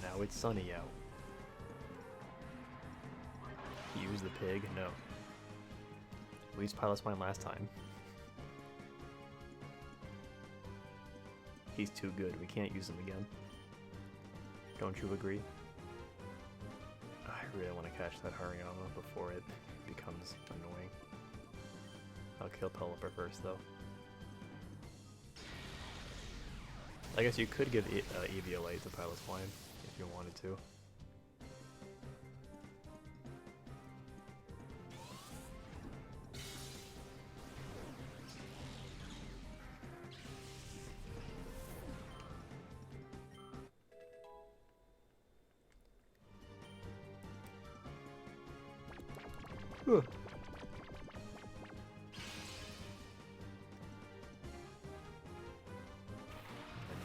Now it's sunny out. Use the pig? No. We used Piloswine last time. He's too good. We can't use him again. Don't you agree? I really want to catch that Hariyama before it becomes annoying. I'll kill Pelipper first, though. I guess you could give Eviolite to Piloswine if you wanted to. The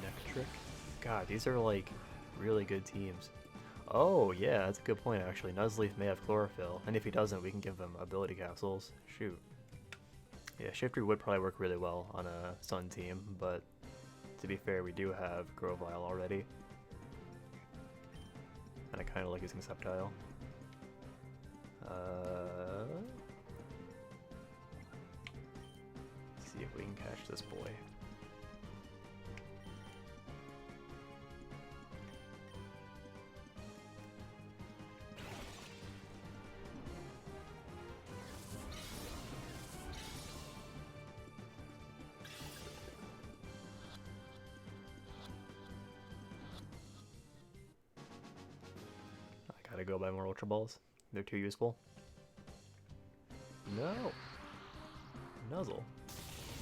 NeXt. God, these are like really good teams. Oh yeah, that's a good point actually. Nuzleaf may have Chlorophyll, and if he doesn't, we can give him ability capsules. Shoot. Yeah, Shiftry would probably work really well on a Sun team, but to be fair, we do have Grovyle already. And I kind of like using Sceptile. Let's see if we can catch this boy. I gotta go buy more Ultra Balls. They're too useful. No! Nuzzle.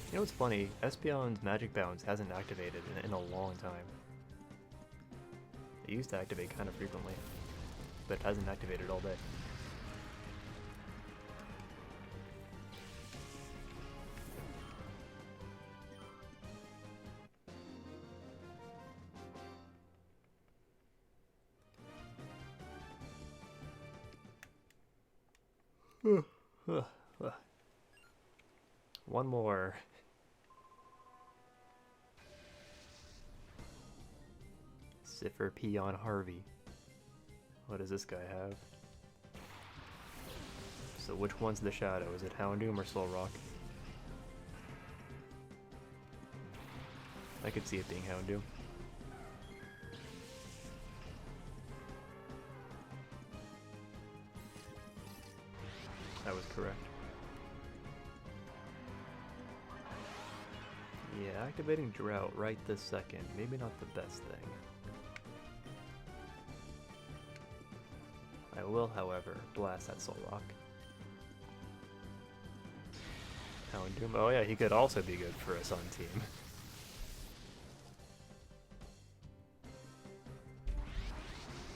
You know what's funny? Espeon's Magic Bounce hasn't activated in a long time. It used to activate kind of frequently, but it hasn't activated all day. One more. Siffer Peon Harvey. What does this guy have? So which one's the shadow? Is it Houndoom or Solrock? I could see it being Houndoom. That was correct. Yeah, activating Drought right this second. Maybe not the best thing. I will, however, blast that Solrock. Houndoom. Oh yeah, he could also be good for a Sun team.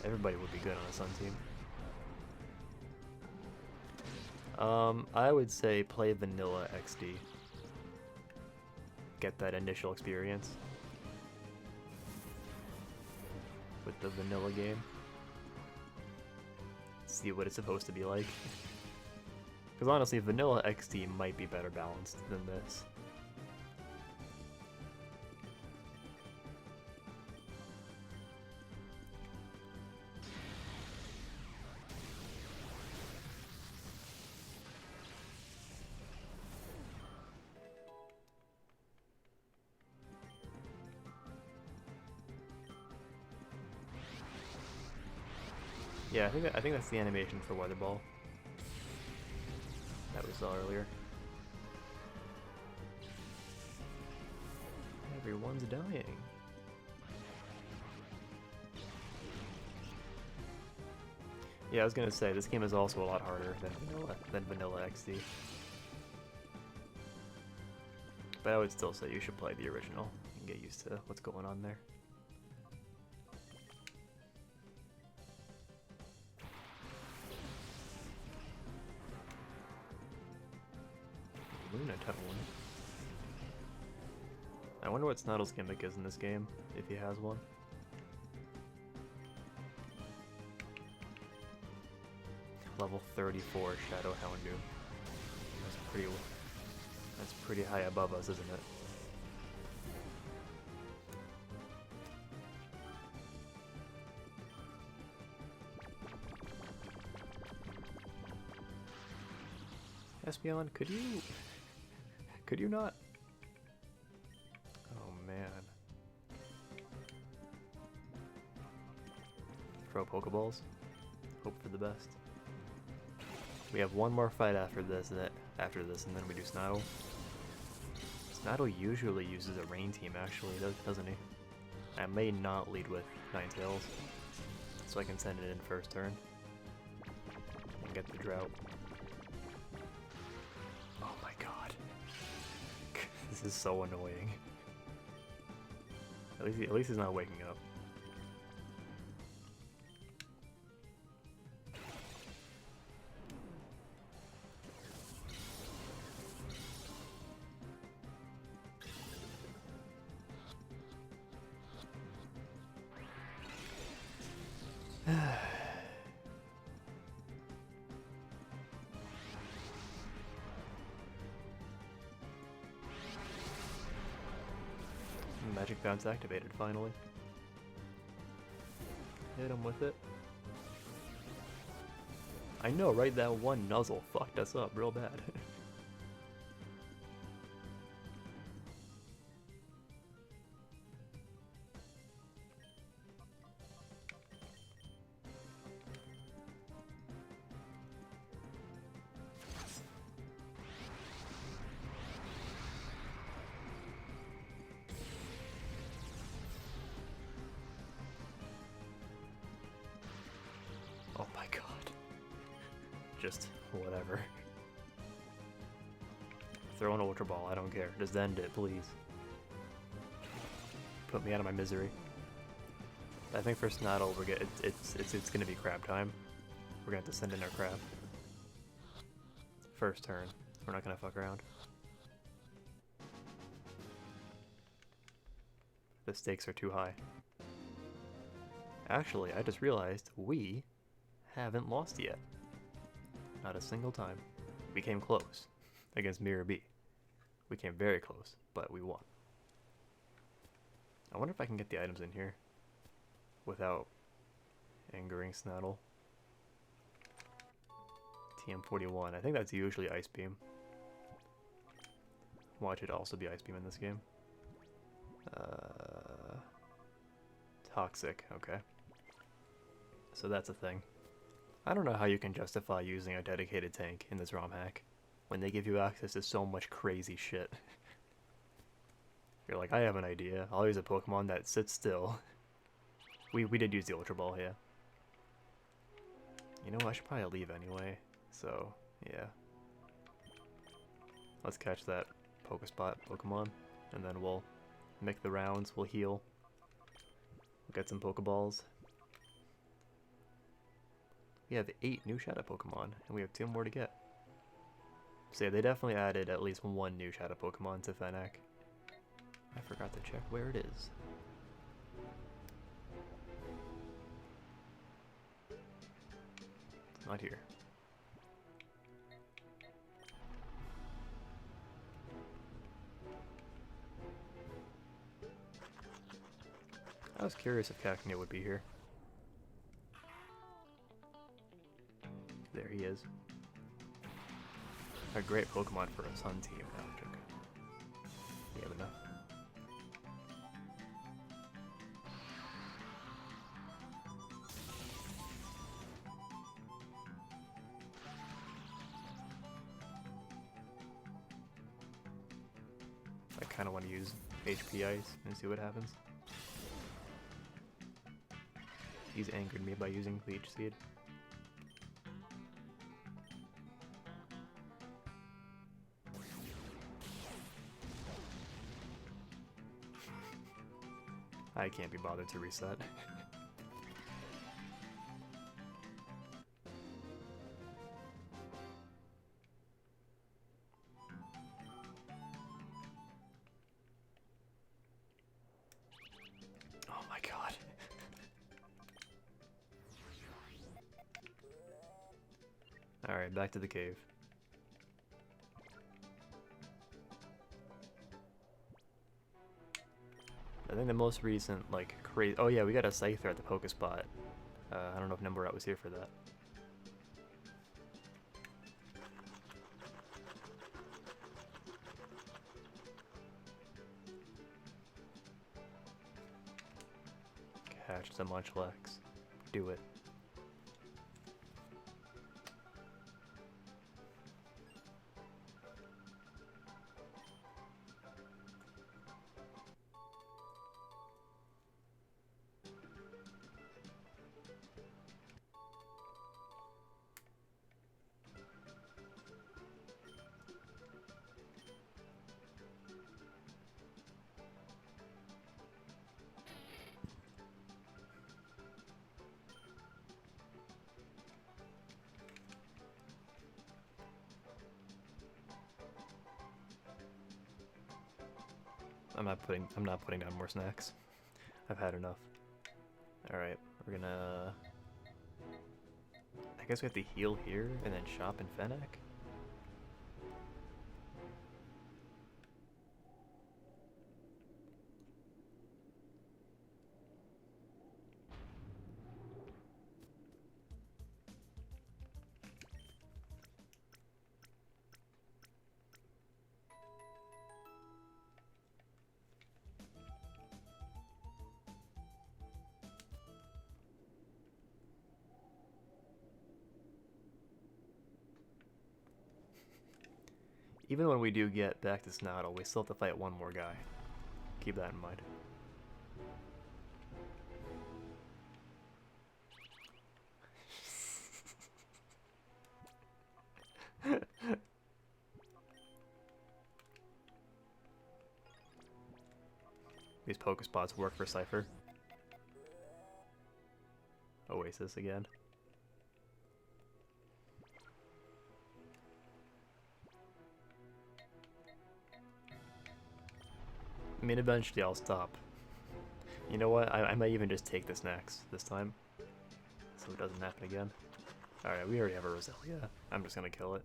Everybody would be good on a Sun team. I would say play Vanilla XD. Get that initial experience with the vanilla game. See what it's supposed to be like. Because honestly, Vanilla XD might be better balanced than this. Yeah, I think that's the animation for Weather Ball that we saw earlier. Everyone's dying. Yeah, I was gonna say this game is also a lot harder than Vanilla XD. But I would still say you should play the original and get used to what's going on there. Lunatone. I wonder what Snattle's gimmick is in this game, if he has one. Level 34 Shadow Houndoom. That's pretty high above us, isn't it? Espeon, could you not? Oh man. Throw Pokeballs. Hope for the best. We have one more fight after this, and then we do Snattle. Snattle usually uses a rain team, actually, doesn't he? I may not lead with Ninetales, so I can send it in first turn and get the drought. Oh my god, this is so annoying. At least he's not waking up. Magic Bounce activated, finally. Hit him with it. I know, right? That one nuzzle fucked us up real bad. Oh my god. Just whatever. Throw an Ultra Ball, I don't care. Just end it, please. Put me out of my misery. I think for Snattle, it's gonna be crab time. We're gonna have to send in our crab. First turn. We're not gonna fuck around. The stakes are too high. Actually, I just realized we haven't lost yet. Not a single time. We came close against Mirror B. We came very close, but we won. I wonder if I can get the items in here without angering Snattle. TM41. I think that's usually Ice Beam. Watch it also be Ice Beam in this game. Toxic. Okay. So that's a thing. I don't know how you can justify using a dedicated tank in this ROM hack when they give you access to so much crazy shit. You're like, I have an idea. I'll use a Pokemon that sits still. We did use the Ultra Ball, yeah. You know, I should probably leave anyway. So, yeah. Let's catch that Pokespot Pokemon, and then we'll make the rounds, we'll heal. We'll get some Pokeballs. We have 8 new Shadow Pokemon, and we have 2 more to get. So yeah, they definitely added at least 1 new Shadow Pokemon to Fennec. I forgot to check where it is. It's not here. I was curious if Cacnea would be here. There he is. A great Pokemon for a Sun team. We have enough. kind of want to use HP Ice and see what happens. He's angered me by using Leech Seed. I can't be bothered to reset. Oh my god. Alright, back to the cave. I think the most recent, like, crazy... Oh yeah, we got a Scyther at the Pokespot. I don't know if Numberat was here for that. Catch the Munchlax. Do it. I'm not putting down more snacks. I've had enough. Alright, we're gonna... I guess we have to heal here and then shop in Fennec? Even when we do get back to Snattle, we still have to fight one more guy. Keep that in mind. These Pokespots work for Cypher. Oasis again. I mean, eventually I'll stop. You know what? I might even just take this this time. So it doesn't happen again. Alright, we already have a Roselia. I'm just gonna kill it.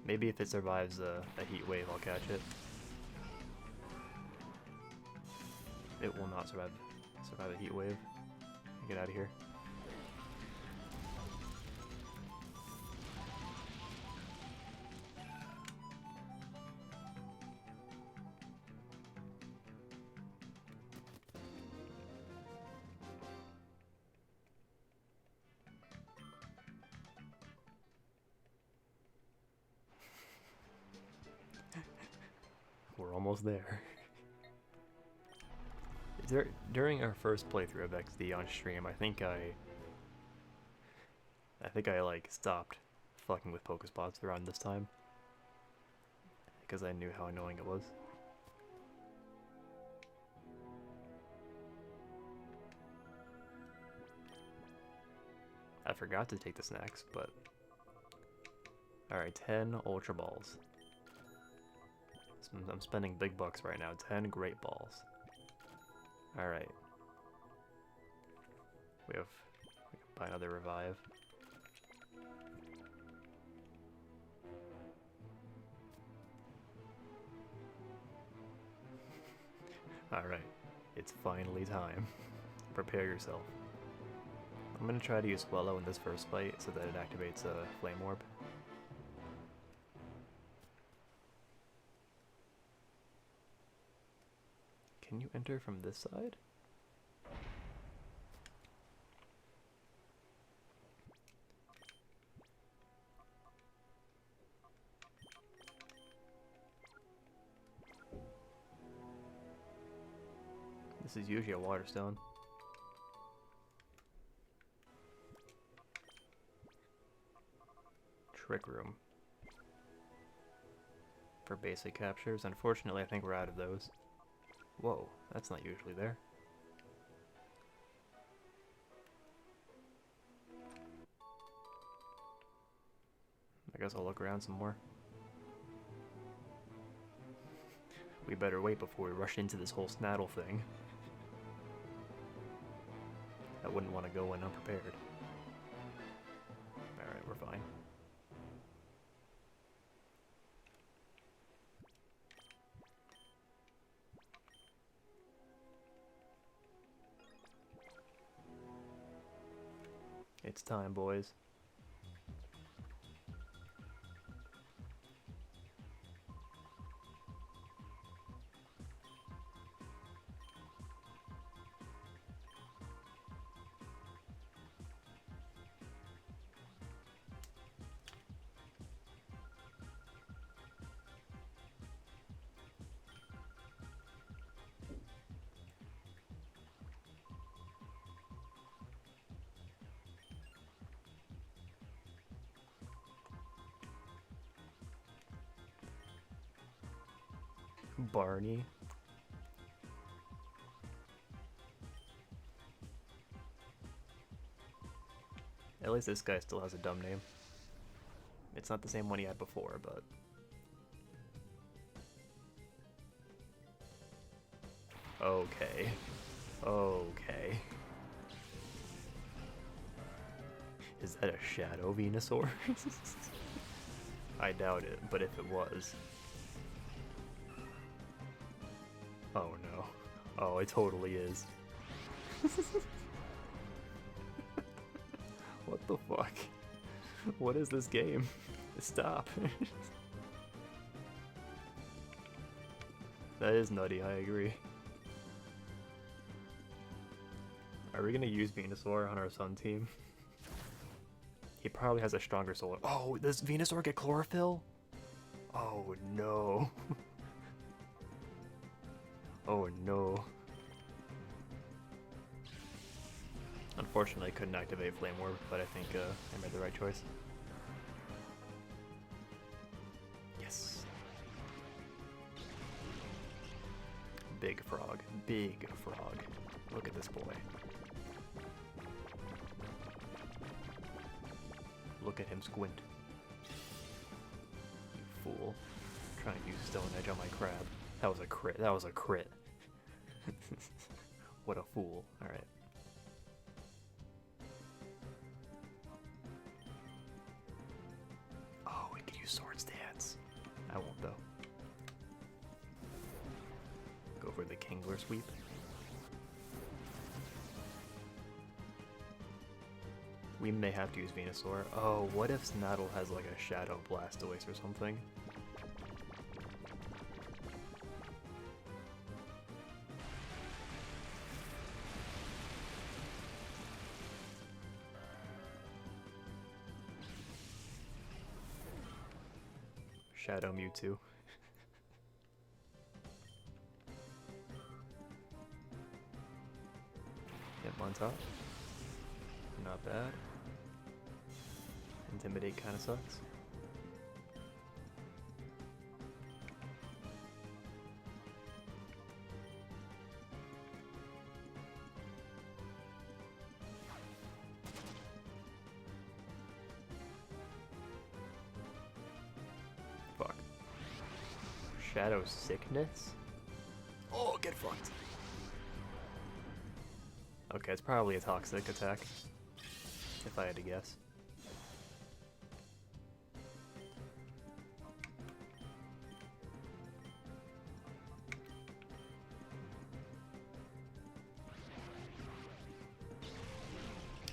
Maybe if it survives a heat wave, I'll catch it. It will not survive a heat wave. Get out of here. We're almost there. During our first playthrough of XD on stream, I think I like stopped fucking with Pokespots around this time because I knew how annoying it was. I forgot to take the snacks, but alright, 10 Ultra Balls. I'm spending big bucks right now. 10 Great Balls. Alright. We can buy another revive. Alright. It's finally time. Prepare yourself. I'm gonna try to use Swellow in this first fight so that it activates a Flame Orb. Can you enter from this side? This is usually a water stone. Trick room. For basic captures. Unfortunately, I think we're out of those. Whoa, that's not usually there. I guess I'll look around some more. We better wait before we rush into this whole Snattle thing. I wouldn't want to go in unprepared. Alright, we're fine. It's time, boys. Barney. At least this guy still has a dumb name. It's not the same one he had before, but... Okay. Okay. Is that a shadow Venusaur? I doubt it, but if it was... Oh no. Oh, it totally is. What the fuck? What is this game? Stop. That is nutty, I agree. Are we gonna use Venusaur on our Sun team? He probably has a stronger solar. Oh, does Venusaur get chlorophyll? Oh no. Oh no. Unfortunately, I couldn't activate Flame Orb, but I think I made the right choice. Yes. Big frog. Big frog. Look at this boy. Look at him squint. You fool. I'm trying to use Stone Edge on my crab. That was a crit. That was a crit. What a fool. Alright. Oh, we can use Sword Stance. I won't, though. Go for the Kingler sweep. We may have to use Venusaur. Oh, what if Snattle has like a Shadow Blastoise or something? Shadow Mewtwo. Yep, on top. Not bad. Intimidate kind of sucks. Fuck. Shadow Sickness? Oh, get fucked. Okay, it's probably a toxic attack, if I had to guess.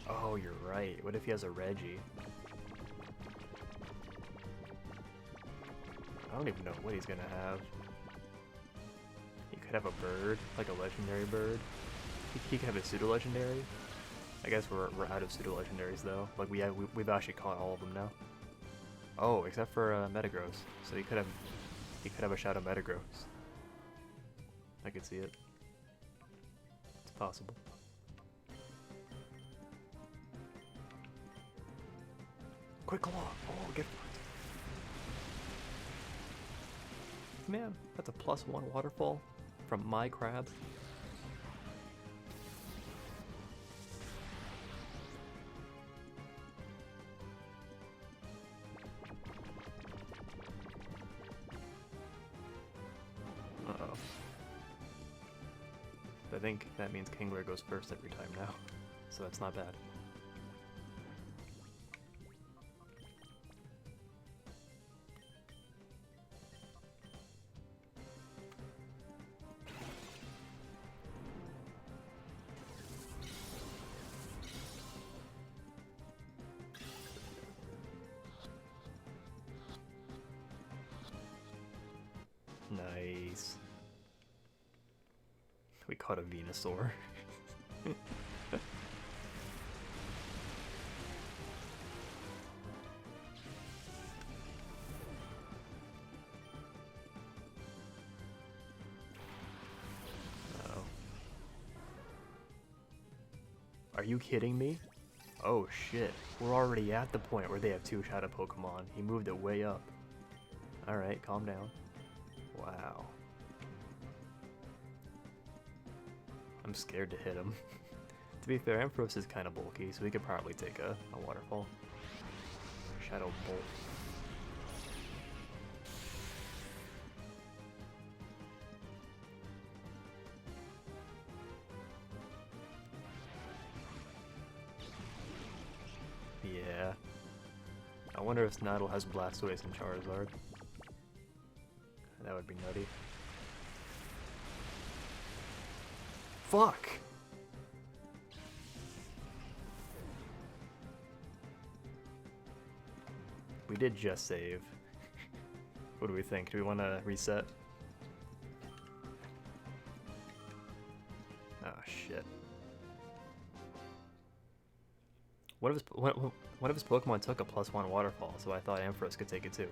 Oh, you're right. What if he has a Reggie? I don't even know what he's gonna have. He could have a bird, like a legendary bird. He could have a pseudo-legendary. I guess we're out of pseudo-legendaries though. Like we've actually caught all of them now. Oh, except for Metagross. So he could have a Shadow Metagross. I could see it. possible. Quick claw! Oh, get fucked. Man, that's a +1 waterfall from my crab. Uh-oh. I think that means Kingler goes first every time now, so that's not bad. Nice. We caught a Venusaur. Uh-oh. Are you kidding me? Oh shit. We're already at the point where they have 2 shadow Pokemon. He moved it way up. Alright, calm down. Wow. I'm scared to hit him. To be fair, Ampharos is kind of bulky, so we could probably take a waterfall. Shadow Bolt. Yeah. I wonder if Snattle has Blastoise and Charizard. That would be nutty. Fuck! We did just save. What do we think? Do we want to reset? Oh shit. One of his Pokemon took a +1 waterfall, so I thought Ampharos could take it too.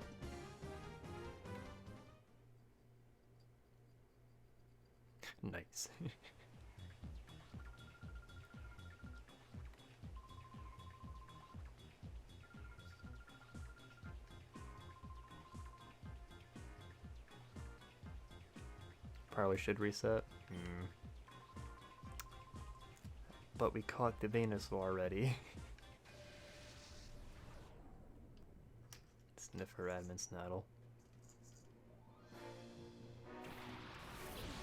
Nice. Probably should reset. But we caught the Venusaur already. Sniffer, Admin, Snattle.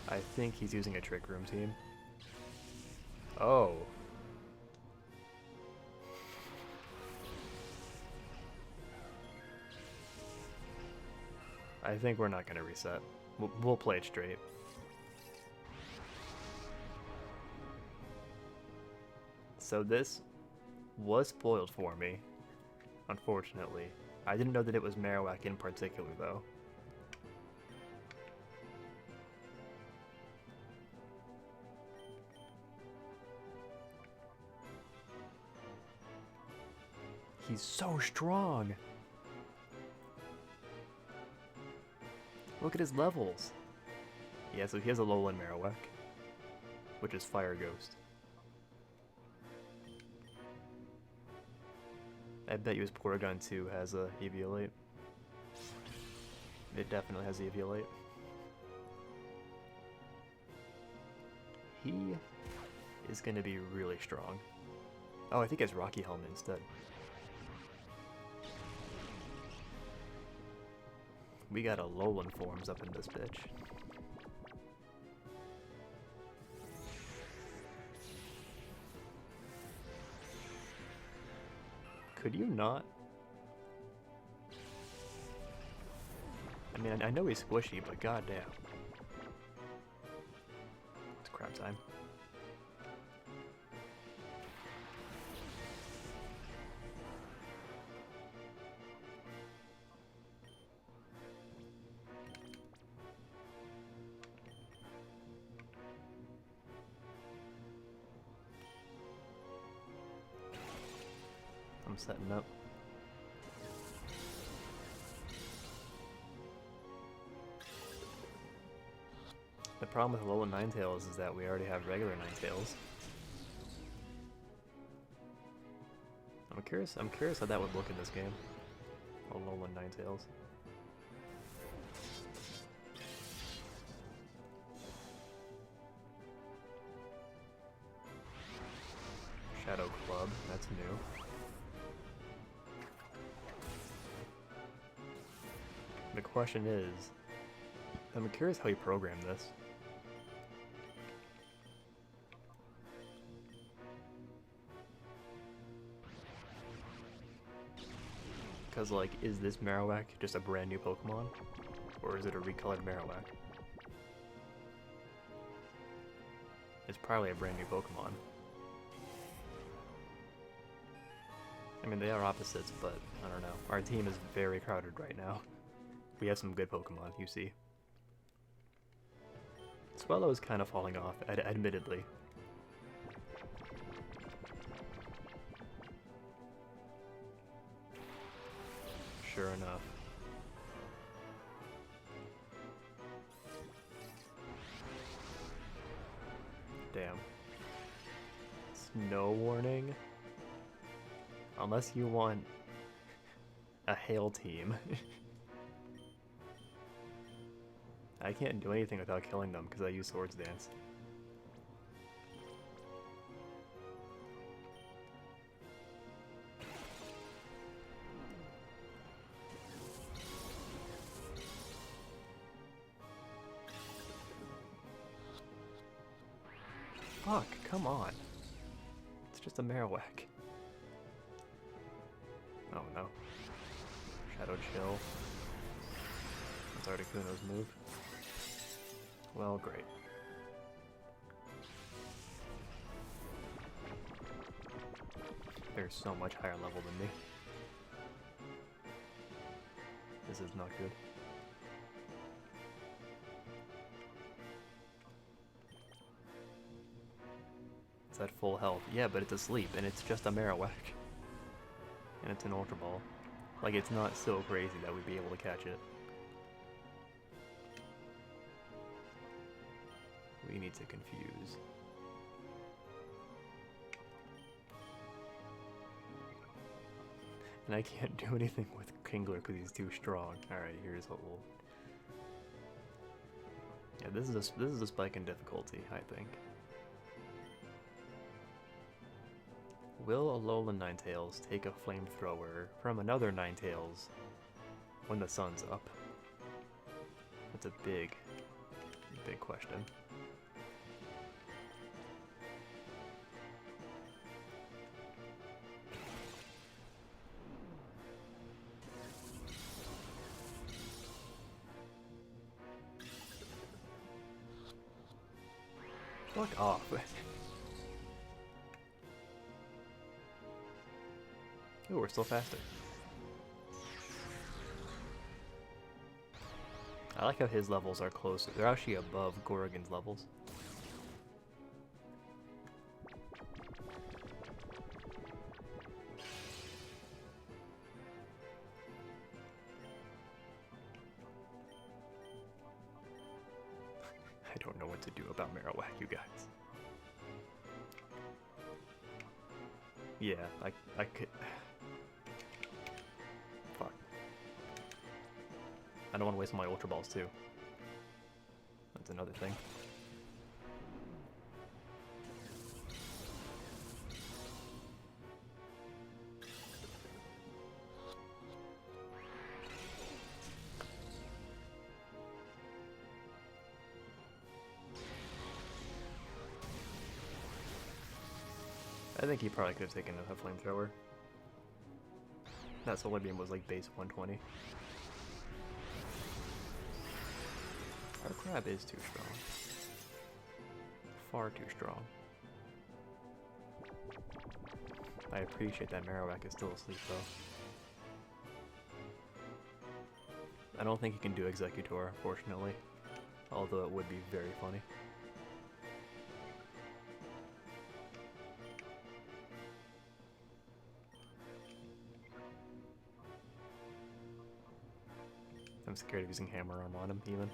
I think he's using a Trick Room team. Oh. I think we're not going to reset. We'll play it straight. So this was spoiled for me, unfortunately. I didn't know that it was Marowak in particular, though. He's so strong! Look at his levels! Yeah, so he has a Alolan Marowak, which is Fire Ghost. I bet you his Porygon 2 has a Eviolite. It definitely has Eviolite. He is going to be really strong. Oh, I think it's Rocky Helmet instead. We got Alolan forms up in this bitch. Could you not? I mean, I know he's squishy, but goddamn. It's crap time. I'm setting up. The problem with Alolan Ninetales is that we already have regular Ninetales. I'm curious how that would look in this game. Alolan Ninetales. Shadow Club, that's new. The question is, I'm curious how he programmed this. Because, like, is this Marowak just a brand new Pokemon? Or is it a recolored Marowak? It's probably a brand new Pokemon. I mean, they are opposites, but I don't know. Our team is very crowded right now. We have some good Pokemon, you see. Swellow is kind of falling off, admittedly. Sure enough. Damn. Snow warning? Unless you want a hail team. I can't do anything without killing them because I use Swords Dance. Fuck, come on. It's just a Marowak. Oh no. Shadow Chill. That's Articuno's move. Well, great. They're so much higher level than me. This is not good. It's at full health. Yeah, but it's asleep, and it's just a Marowak. And it's an Ultra Ball. Like, it's not so crazy that we'd be able to catch it. We need to confuse. And I can't do anything with Kingler because he's too strong. Alright, here's what we'll... Yeah, this is a spike in difficulty, I think. Will Alolan Ninetales take a flamethrower from another Ninetales when the sun's up? That's a big question. Fuck off. Ooh, we're still faster. I like how his levels are closer. They're actually above Gorgon's levels. I don't know what to do about Marowak, you guys. Yeah, I could... Fuck. I don't want to waste my Ultra Balls, too. That's another thing. I think he probably could have taken a flamethrower. That solar beam was like base 120. Our crab is too strong. Far too strong. I appreciate that Marowak is still asleep though. I don't think he can do Executor, unfortunately. Although it would be very funny. I'm scared of using Hammer Arm on him, even.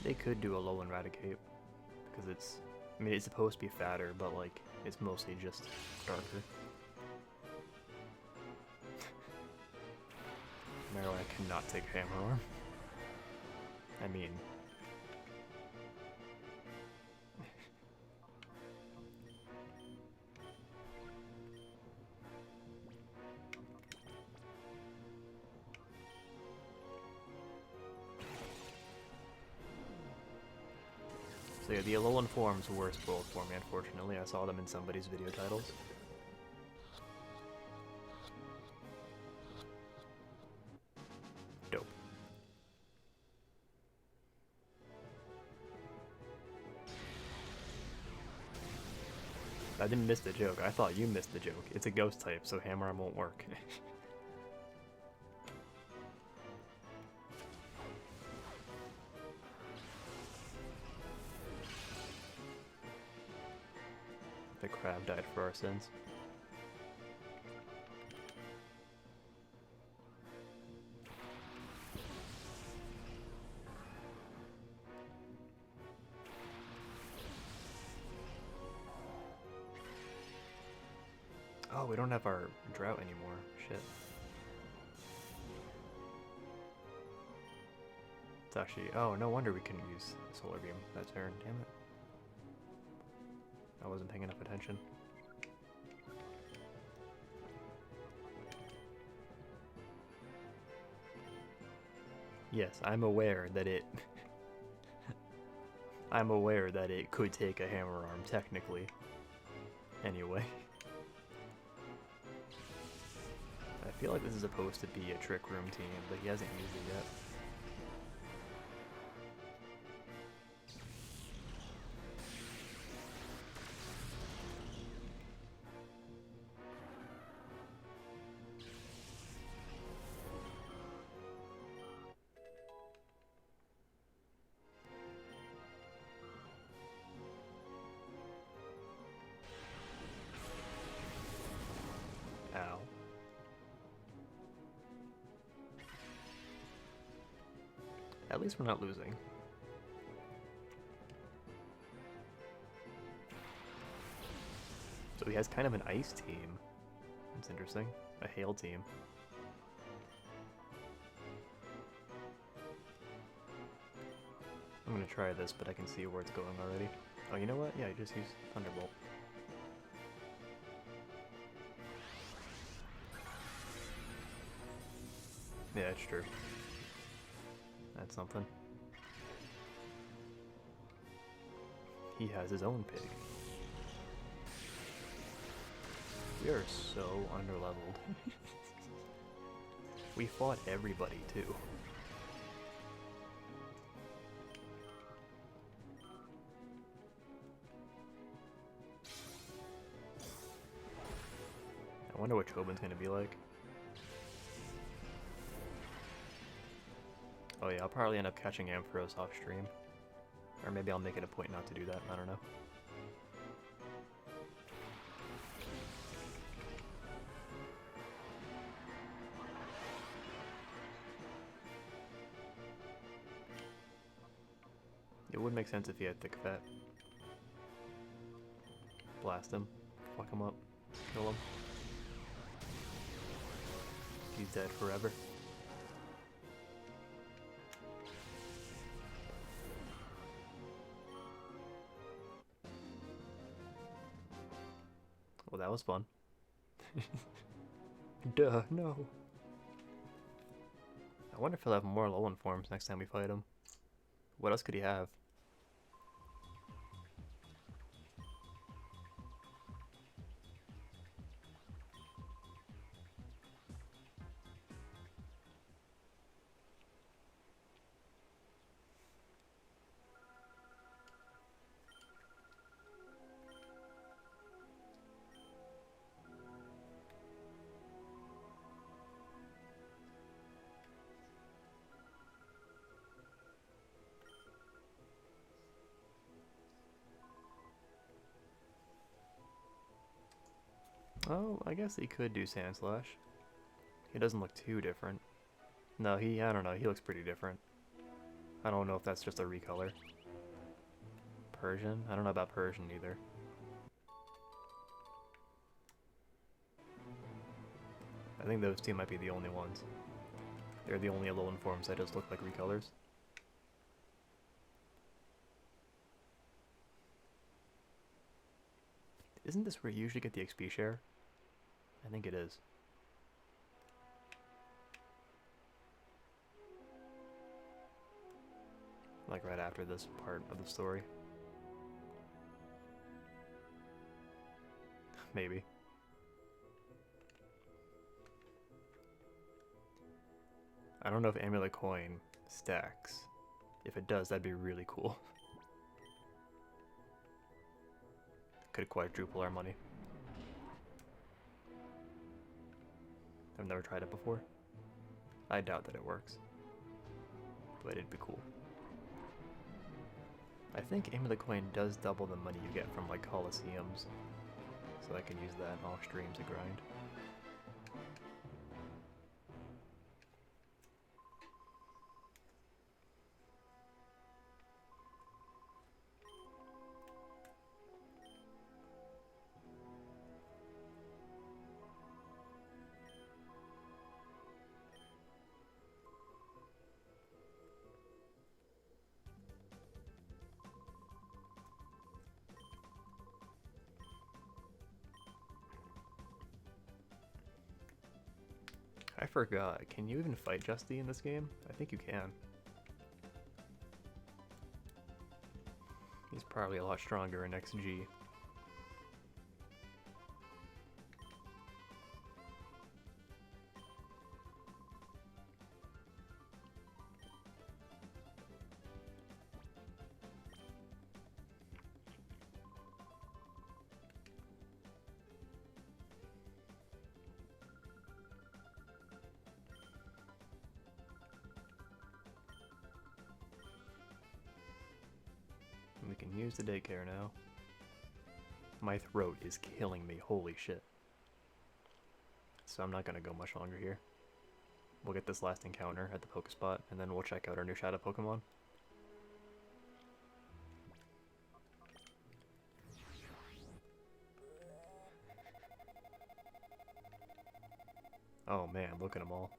They could do a low Eradicate, because it's, I mean, it's supposed to be fatter, but like, it's mostly just darker. No, I cannot take Hammer Arm. I mean... So yeah, the Alolan forms were spoiled for me, unfortunately. I saw them in somebody's video titles. Dope. I didn't miss the joke. I thought you missed the joke. It's a ghost type, so Hammer Arm won't work. The crab died for our sins. Oh, we don't have our drought anymore. Shit. It's actually... Oh, no wonder we couldn't use Solar Beam that turn. Damn it. I wasn't paying enough attention. Yes, I'm aware that it... I'm aware that it could take a Hammer Arm, technically. Anyway. I feel like this is supposed to be a Trick Room team, but he hasn't used it yet. Ow. At least we're not losing. So he has kind of an ice team. That's interesting. A hail team. I'm gonna try this, but I can see where it's going already. Oh, you know what? Yeah, just use Thunderbolt. Yeah, it's true. That's something. He has his own pig. We are so underleveled. We fought everybody, too. I wonder what Chobin's gonna be like. Oh yeah, I'll probably end up catching Ampharos off stream. Or maybe I'll make it a point not to do that, I don't know. It would make sense if he had thick fat. Blast him, fuck him up, kill him. He's dead forever. Well, that was fun. Duh, no. I wonder if he'll have more Alolan forms next time we fight him. What else could he have? Oh, I guess he could do Sandslash. He doesn't look too different. No, I don't know, he looks pretty different. I don't know if that's just a recolor. Persian? I don't know about Persian either. I think those two might be the only ones. They're the only Alolan forms that just look like recolors. Isn't this where you usually get the XP share? I think it is. Like right after this part of the story. Maybe. I don't know if Amulet Coin stacks. If it does, that'd be really cool. Could quadruple our money. I've never tried it before. I doubt that it works. But it'd be cool. I think Amulet Coin does double the money you get from like Colosseums. So I can use that off stream to grind. I forgot, can you even fight Justy in this game? I think you can. He's probably a lot stronger in XG. We can use the daycare now. My throat is killing me, holy shit. So I'm not gonna go much longer here. We'll get this last encounter at the Pokespot, and then we'll check out our new Shadow Pokemon. Oh man, look at them all.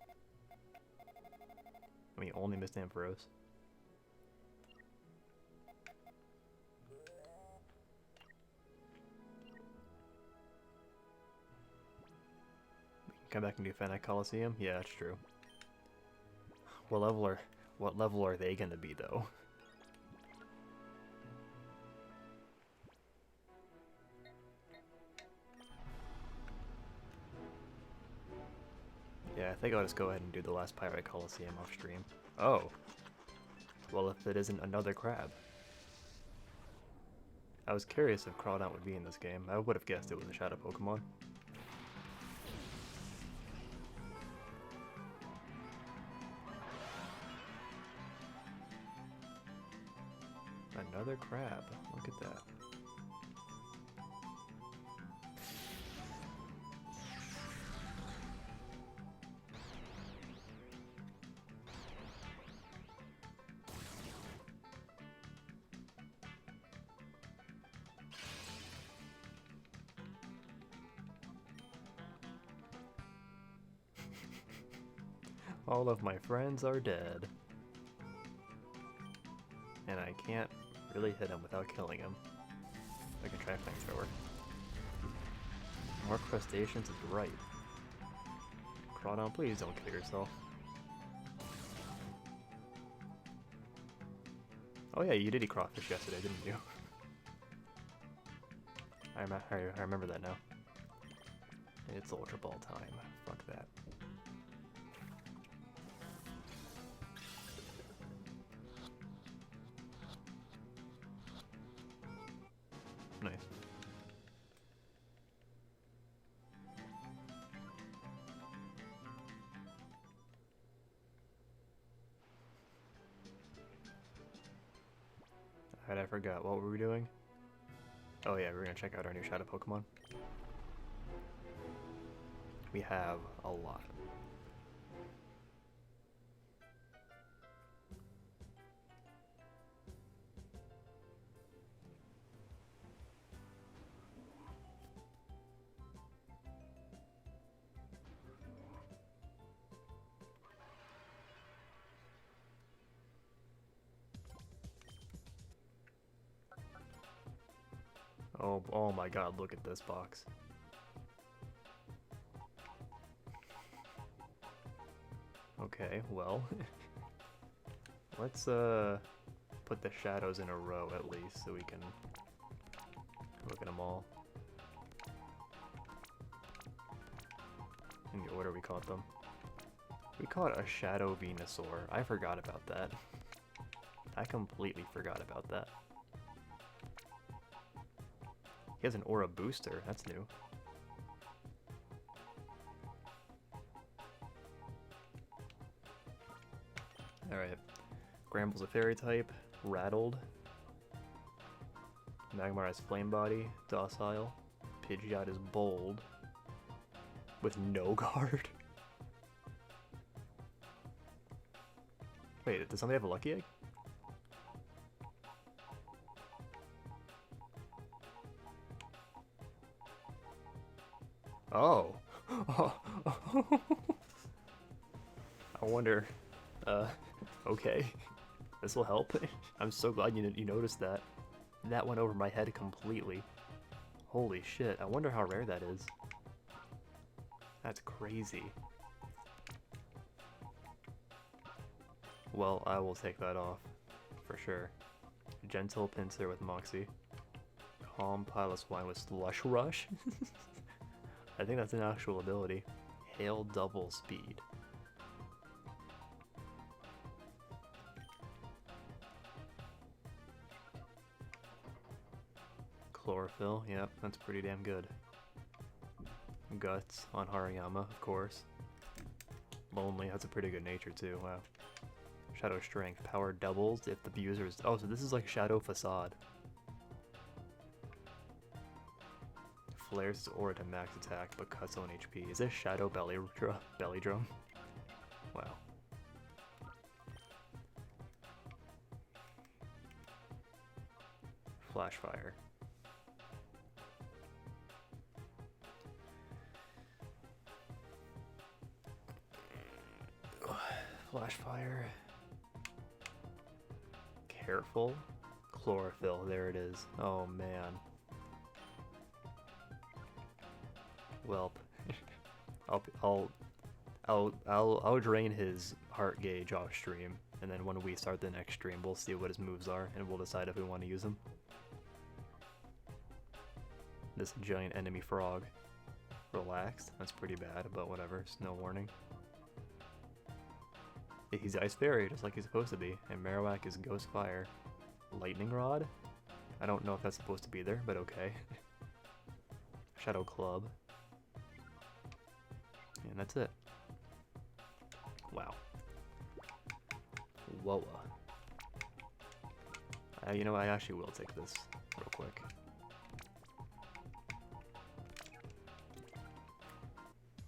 We only missed Ampharos. Come back and do Fennec Coliseum? Yeah, that's true. What level are they gonna be though? Yeah, I think I'll just go ahead and do the last Pirate Coliseum off stream. Oh. Well, if it isn't another crab. I was curious if Crawdaunt would be in this game. I would have guessed it was a Shadow Pokemon. Another crab. Look at that. All of my friends are dead. And I can't really hit him without killing him. I can try a flamethrower. More crustaceans is right. Crawdaunt, please don't kill yourself. Oh yeah, you did eat crawfish yesterday, didn't you? I remember that now. It's Ultra Ball time. Fuck that. Nice. Alright, I forgot. What were we doing? Oh yeah, we're gonna check out our new Shadow Pokemon. We have a lot. Oh my god, look at this box. Okay, well, let's put the shadows in a row at least so we can look at them all. In the order we caught them. We caught a Shadow Venusaur. I forgot about that. I completely forgot about that. He has an Aura Booster. That's new. Alright. Gramble's a Fairy type. Rattled. Magmar has Flame Body. Docile. Pidgeot is Bold. With no guard. Wait, does somebody have a Lucky Egg? Oh. I wonder. Okay. This will help. I'm so glad you noticed that. That went over my head completely. Holy shit. I wonder how rare that is. That's crazy. Well, I will take that off. For sure. Gentle Pinsir with Moxie. Calm Piloswine with Slush Rush. I think that's an actual ability. Hail Double Speed. Chlorophyll, yep, that's pretty damn good. Guts on Hariyama, of course. Lonely, that's a pretty good nature too, wow. Shadow Strength, power doubles if the user is... Oh, so this is like Shadow Facade. Flares his aura to max attack, but cuts on HP. Is this Shadow Belly Drum? Wow. Flash Fire. Flash Fire. Careful. Chlorophyll, there it is. Oh man. Welp. I'll drain his heart gauge off stream, and then when we start the next stream, we'll see what his moves are, and we'll decide if we want to use them. This giant enemy frog. Relaxed. That's pretty bad, but whatever. Snow warning. He's Ice Fairy, just like he's supposed to be, and Marowak is Ghost Fire. Lightning Rod? I don't know if that's supposed to be there, but okay. Shadow Club. And that's it. Wow. Whoa. You know, I actually will take this real quick.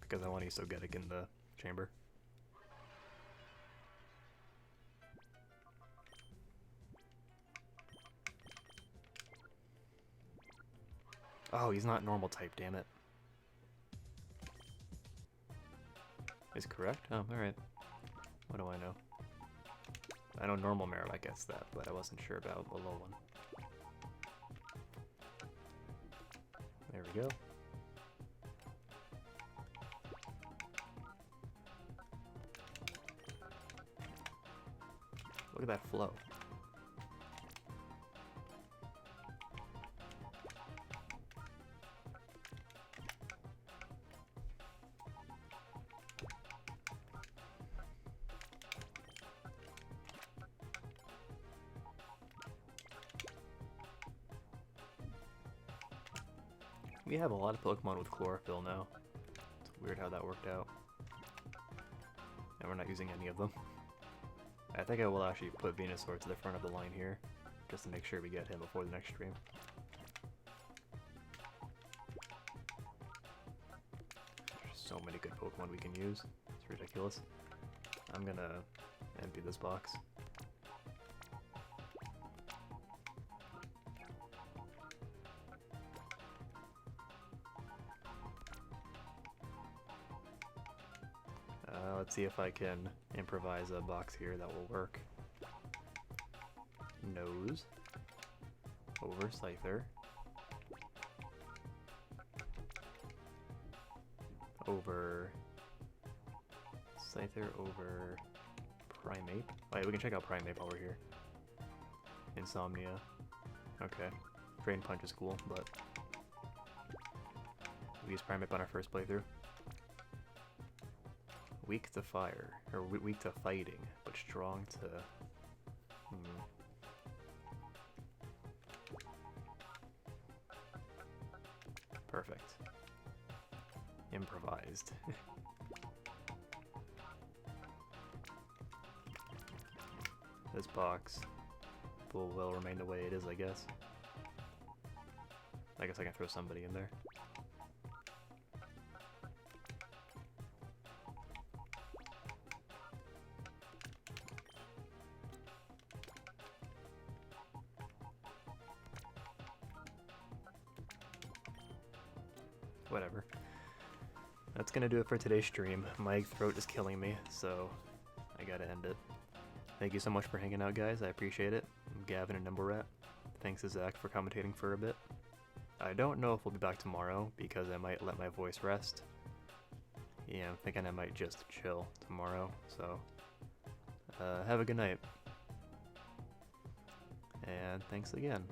Because I want to use Sogetic in the chamber. Oh, he's not normal type, damn it. Is correct? Oh, alright. What do I know? I know normal Marowak gets that, but I wasn't sure about the low one. There we go. Look at that flow. We have a lot of Pokemon with Chlorophyll now. It's weird how that worked out. And we're not using any of them. I think I will actually put Venusaur to the front of the line here, just to make sure we get him before the next stream. There's so many good Pokemon we can use. It's ridiculous. I'm gonna empty this box. Let's see if I can improvise a box here that will work. Nose. Over Scyther. over Scyther over Primeape. Wait, we can check out Primeape while we're here. Insomnia. Okay. Drain Punch is cool, but we use Primeape on our first playthrough. Weak to fire, or weak to fighting, but strong to... Perfect. Improvised. This box will remain the way it is, I guess. I guess I can throw somebody in there. Whatever. That's gonna do it for today's stream. My throat is killing me, so I gotta end it. Thank you so much for hanging out, guys. I appreciate it. I'm Gavin and Number Rat. Thanks to Zach for commentating for a bit. I don't know if we'll be back tomorrow because I might let my voice rest. Yeah, I'm thinking I might just chill tomorrow, so have a good night. And thanks again.